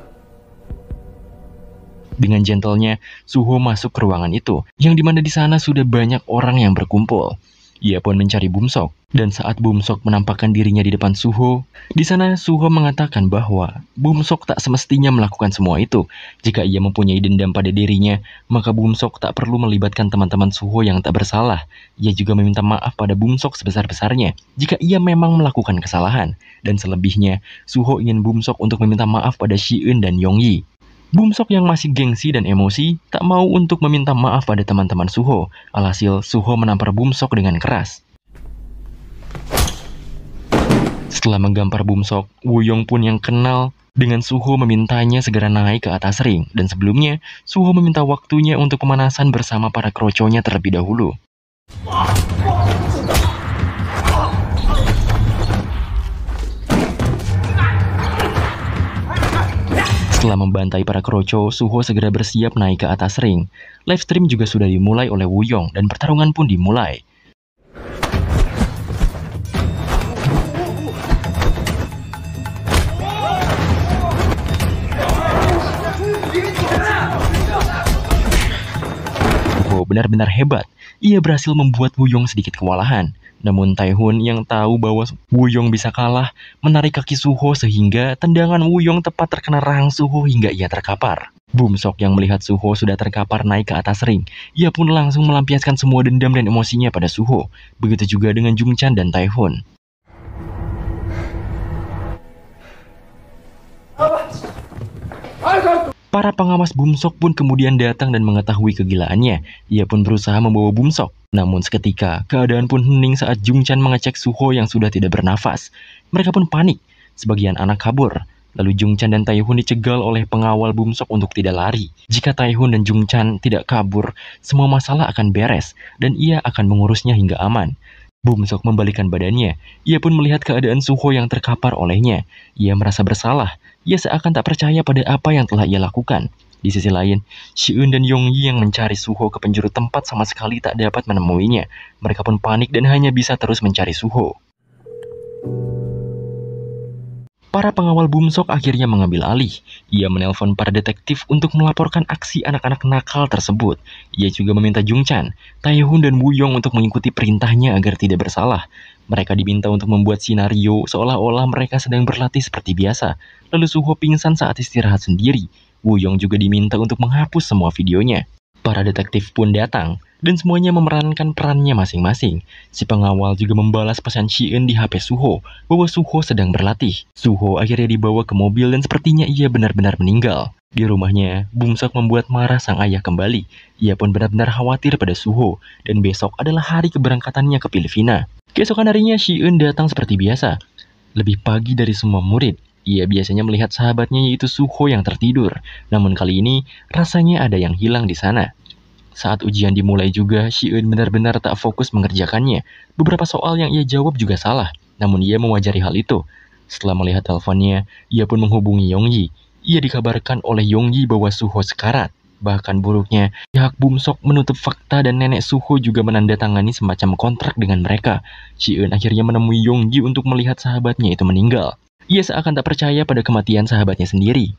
[SPEAKER 1] Dengan gentlenya, Suho masuk ke ruangan itu, yang dimana di sana sudah banyak orang yang berkumpul. Ia pun mencari Bum-sok, dan saat Bum-sok menampakkan dirinya di depan Suho, di sana Suho mengatakan bahwa Bum-sok tak semestinya melakukan semua itu. Jika ia mempunyai dendam pada dirinya, maka Bum-sok tak perlu melibatkan teman-teman Suho yang tak bersalah. Ia juga meminta maaf pada Bum-sok sebesar-besarnya jika ia memang melakukan kesalahan. Dan selebihnya, Suho ingin Bum-sok untuk meminta maaf pada Si-eun dan Yong-yi. Bum-sok yang masih gengsi dan emosi tak mau untuk meminta maaf pada teman-teman Suho. Alhasil, Suho menampar Bum-sok dengan keras. Setelah menggampar Bum-sok, Woo-young pun yang kenal dengan Suho memintanya segera naik ke atas ring. Dan sebelumnya, Suho meminta waktunya untuk pemanasan bersama para kroconya terlebih dahulu. Setelah membantai para kroco, Suho segera bersiap naik ke atas ring. Live stream juga sudah dimulai oleh Woo-young dan pertarungan pun dimulai. Suho benar-benar hebat. Ia berhasil membuat Woo-young sedikit kewalahan. Namun Tae-hun yang tahu bahwa Woo-young bisa kalah, menarik kaki Suho sehingga tendangan Woo-young tepat terkena rahang Suho hingga ia terkapar. Bum-sok yang melihat Suho sudah terkapar naik ke atas ring. Ia pun langsung melampiaskan semua dendam dan emosinya pada Suho. Begitu juga dengan Jung-chan dan Tae-hun. Para pengawas Bum-sok pun kemudian datang dan mengetahui kegilaannya. Ia pun berusaha membawa Bum-sok. Namun seketika, keadaan pun hening saat Jung-chan mengecek Suho yang sudah tidak bernafas. Mereka pun panik. Sebagian anak kabur. Lalu Jung-chan dan Tae-hun dicegal oleh pengawal Bum-sok untuk tidak lari. Jika Tae-hun dan Jung-chan tidak kabur, semua masalah akan beres. Dan ia akan mengurusnya hingga aman. Bum-sok membalikkan badannya. Ia pun melihat keadaan Suho yang terkapar olehnya. Ia merasa bersalah. Ia seakan tak percaya pada apa yang telah ia lakukan. Di sisi lain, Si-eun dan Yong-yi yang mencari Suho ke penjuru tempat sama sekali tak dapat menemuinya. Mereka pun panik dan hanya bisa terus mencari Suho. Para pengawal Bum-sok akhirnya mengambil alih. Ia menelpon para detektif untuk melaporkan aksi anak-anak nakal tersebut. Ia juga meminta Jung-chan, Tae-hun dan Woo-young untuk mengikuti perintahnya agar tidak bersalah. Mereka diminta untuk membuat skenario seolah-olah mereka sedang berlatih seperti biasa. Lalu Suho pingsan saat istirahat sendiri. Woo-young juga diminta untuk menghapus semua videonya. Para detektif pun datang, dan semuanya memerankan perannya masing-masing. Si pengawal juga membalas pesan Si-eun di HP Suho, bahwa Suho sedang berlatih. Suho akhirnya dibawa ke mobil dan sepertinya ia benar-benar meninggal. Di rumahnya, Bum-sok membuat marah sang ayah kembali. Ia pun benar-benar khawatir pada Suho, dan besok adalah hari keberangkatannya ke Filipina. Keesokan harinya, Si-eun datang seperti biasa. Lebih pagi dari semua murid. Ia biasanya melihat sahabatnya yaitu Suho yang tertidur. Namun kali ini, rasanya ada yang hilang di sana. Saat ujian dimulai juga, Si-eun benar-benar tak fokus mengerjakannya. Beberapa soal yang ia jawab juga salah. Namun ia mewajari hal itu. Setelah melihat teleponnya, ia pun menghubungi Yong-yi. Ia dikabarkan oleh Yong-yi bahwa Suho sekarat. Bahkan buruknya, pihak Bum-sok menutup fakta dan nenek Suho juga menandatangani semacam kontrak dengan mereka. Si-eun akhirnya menemui Yong-yi untuk melihat sahabatnya itu meninggal. Ia seakan tak percaya pada kematian sahabatnya sendiri.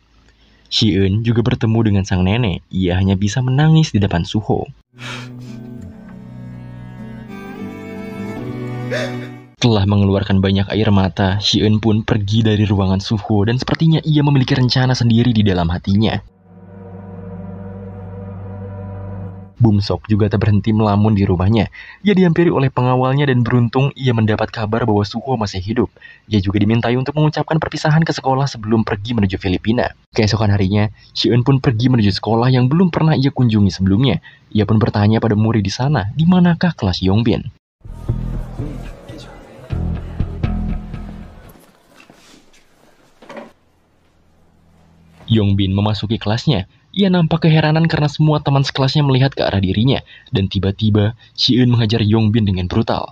[SPEAKER 1] Si-eun juga bertemu dengan sang nenek. Ia hanya bisa menangis di depan Suho. Setelah mengeluarkan banyak air mata, Si-eun pun pergi dari ruangan Suho dan sepertinya ia memiliki rencana sendiri di dalam hatinya. Bum-sok juga tak berhenti melamun di rumahnya. Ia dihampiri oleh pengawalnya dan beruntung ia mendapat kabar bahwa Suho masih hidup. Ia juga dimintai untuk mengucapkan perpisahan ke sekolah sebelum pergi menuju Filipina. Keesokan harinya, Si-eun pun pergi menuju sekolah yang belum pernah ia kunjungi sebelumnya. Ia pun bertanya pada murid di sana, di manakah kelas Yongbin. Yongbin memasuki kelasnya. Ia nampak keheranan karena semua teman sekelasnya melihat ke arah dirinya. Dan tiba-tiba, Si-eun menghajar Yongbin dengan brutal.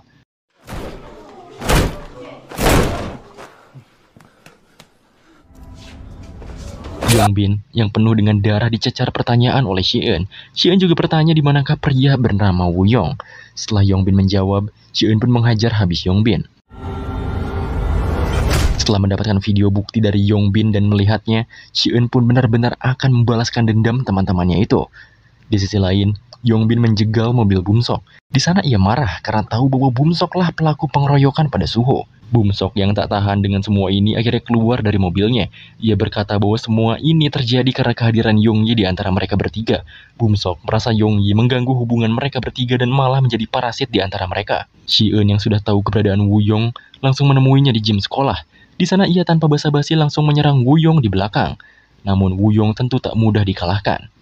[SPEAKER 1] Yongbin yang penuh dengan darah dicecar pertanyaan oleh Si-eun. Si-eun juga bertanya di manakah pria bernama Woo-young. Setelah Yongbin menjawab, Si-eun pun menghajar habis Yongbin. Setelah mendapatkan video bukti dari Yongbin dan melihatnya, Si-eun pun benar-benar akan membalaskan dendam teman-temannya itu. Di sisi lain, Yongbin menjegal mobil Bum-sok. Di sana ia marah karena tahu bahwa Bum-sok lah pelaku pengeroyokan pada Suho. Bum-sok yang tak tahan dengan semua ini akhirnya keluar dari mobilnya. Ia berkata bahwa semua ini terjadi karena kehadiran Yong-yi di antara mereka bertiga. Bum-sok merasa Yong-yi mengganggu hubungan mereka bertiga dan malah menjadi parasit di antara mereka. Si-eun yang sudah tahu keberadaan Woo-young langsung menemuinya di gym sekolah. Di sana ia tanpa basa-basi langsung menyerang Woo-young di belakang. Namun Woo-young tentu tak mudah dikalahkan.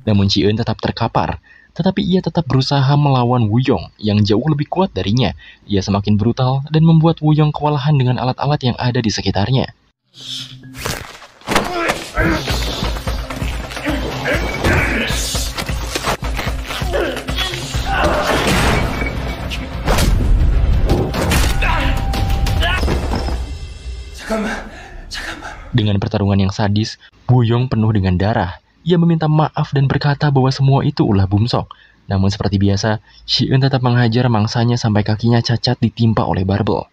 [SPEAKER 1] Namun Si-eun tetap terkapar. Tetapi ia tetap berusaha melawan Woo-young yang jauh lebih kuat darinya. Ia semakin brutal dan membuat Woo-young kewalahan dengan alat-alat yang ada di sekitarnya. Dengan pertarungan yang sadis, Woo-young penuh dengan darah. Ia meminta maaf dan berkata bahwa semua itu ulah Bum-sok. Namun seperti biasa, Si-eun tetap menghajar mangsanya sampai kakinya cacat ditimpa oleh barbel.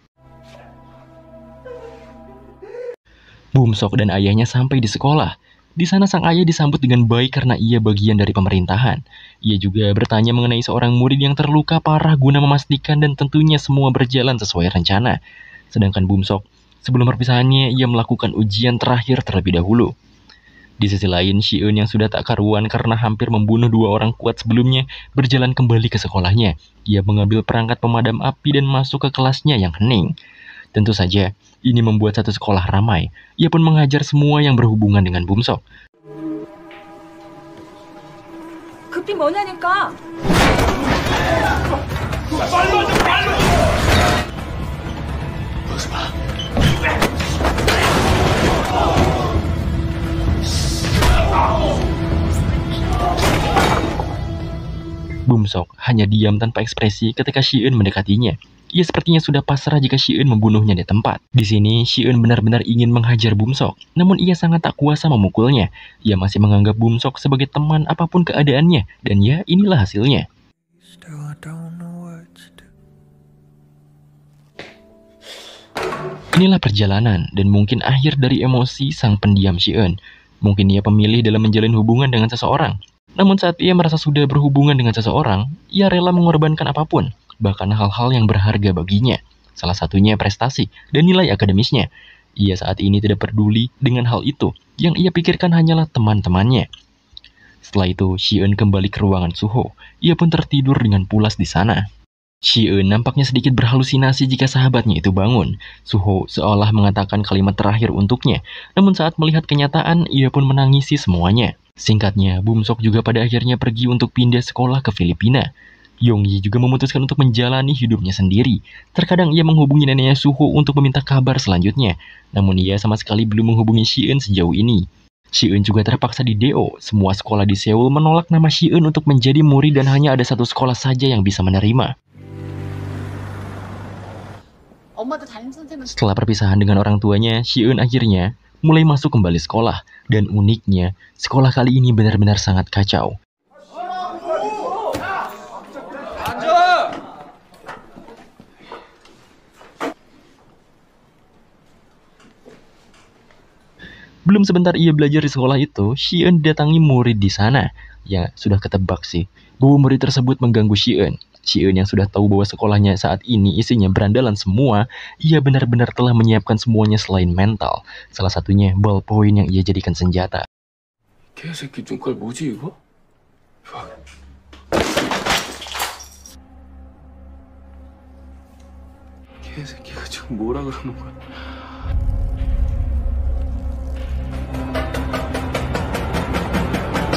[SPEAKER 1] Bum-sok dan ayahnya sampai di sekolah. Di sana sang ayah disambut dengan baik karena ia bagian dari pemerintahan. Ia juga bertanya mengenai seorang murid yang terluka parah guna memastikan dan tentunya semua berjalan sesuai rencana. Sedangkan Bum-sok, sebelum perpisahannya ia melakukan ujian terakhir terlebih dahulu. Di sisi lain, Si-eun yang sudah tak karuan karena hampir membunuh 2 orang kuat sebelumnya berjalan kembali ke sekolahnya. Ia mengambil perangkat pemadam api dan masuk ke kelasnya yang hening. Tentu saja, ini membuat satu sekolah ramai. Ia pun menghajar semua yang berhubungan dengan Bum-sok.
[SPEAKER 8] 급히 뭐냐니까.
[SPEAKER 1] Bum-sok hanya diam tanpa ekspresi ketika Si-eun mendekatinya. Ia sepertinya sudah pasrah jika Si-eun membunuhnya di tempat. Di sini, Si-eun benar-benar ingin menghajar Bum-sok, namun ia sangat tak kuasa memukulnya. Ia masih menganggap Bum-sok sebagai teman apapun keadaannya, dan ya, inilah hasilnya. Inilah perjalanan dan mungkin akhir dari emosi sang pendiam Si-eun. Mungkin ia pemilih dalam menjalin hubungan dengan seseorang. Namun saat ia merasa sudah berhubungan dengan seseorang, ia rela mengorbankan apapun, bahkan hal-hal yang berharga baginya. Salah satunya prestasi dan nilai akademisnya. Ia saat ini tidak peduli dengan hal itu, yang ia pikirkan hanyalah teman-temannya. Setelah itu, Si-eun kembali ke ruangan Suho. Ia pun tertidur dengan pulas di sana. Si-eun nampaknya sedikit berhalusinasi jika sahabatnya itu bangun. Suho seolah mengatakan kalimat terakhir untuknya, namun saat melihat kenyataan, ia pun menangisi semuanya. Singkatnya, Bum-sok juga pada akhirnya pergi untuk pindah sekolah ke Filipina. Yong-yi juga memutuskan untuk menjalani hidupnya sendiri. Terkadang ia menghubungi neneknya Suho untuk meminta kabar selanjutnya, namun ia sama sekali belum menghubungi Si-eun sejauh ini. Si-eun juga terpaksa di DO. Semua sekolah di Seoul menolak nama Si-eun untuk menjadi murid dan hanya ada satu sekolah saja yang bisa menerima. Setelah perpisahan dengan orang tuanya, Si-eun akhirnya mulai masuk kembali sekolah. Dan uniknya, sekolah kali ini benar-benar sangat kacau. Belum sebentar ia belajar di sekolah itu, Shi-eun datangi murid di sana. Ya, sudah ketebak sih, bahwa murid tersebut mengganggu Shi-eun. Shi-eun yang sudah tahu bahwa sekolahnya saat ini isinya berandalan semua, ia benar-benar telah menyiapkan semuanya selain mental. Salah satunya ballpoint yang ia jadikan senjata.
[SPEAKER 6] 개새끼 눈깔 뭐지 이거? 개새끼가 지금 뭐라 그러는 거야?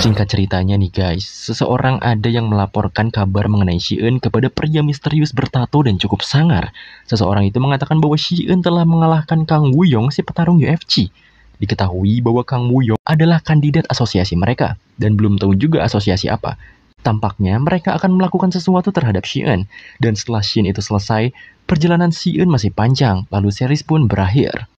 [SPEAKER 1] Singkat ceritanya nih guys, seseorang ada yang melaporkan kabar mengenai Shi-eun kepada pria misterius bertato dan cukup sangar. Seseorang itu mengatakan bahwa Shi-eun telah mengalahkan Kang Woo-young, si petarung UFC. Diketahui bahwa Kang Woo-young adalah kandidat asosiasi mereka, dan belum tahu juga asosiasi apa. Tampaknya mereka akan melakukan sesuatu terhadap Shi-eun, dan setelah scene itu selesai, perjalanan Shi-eun masih panjang, lalu series pun berakhir.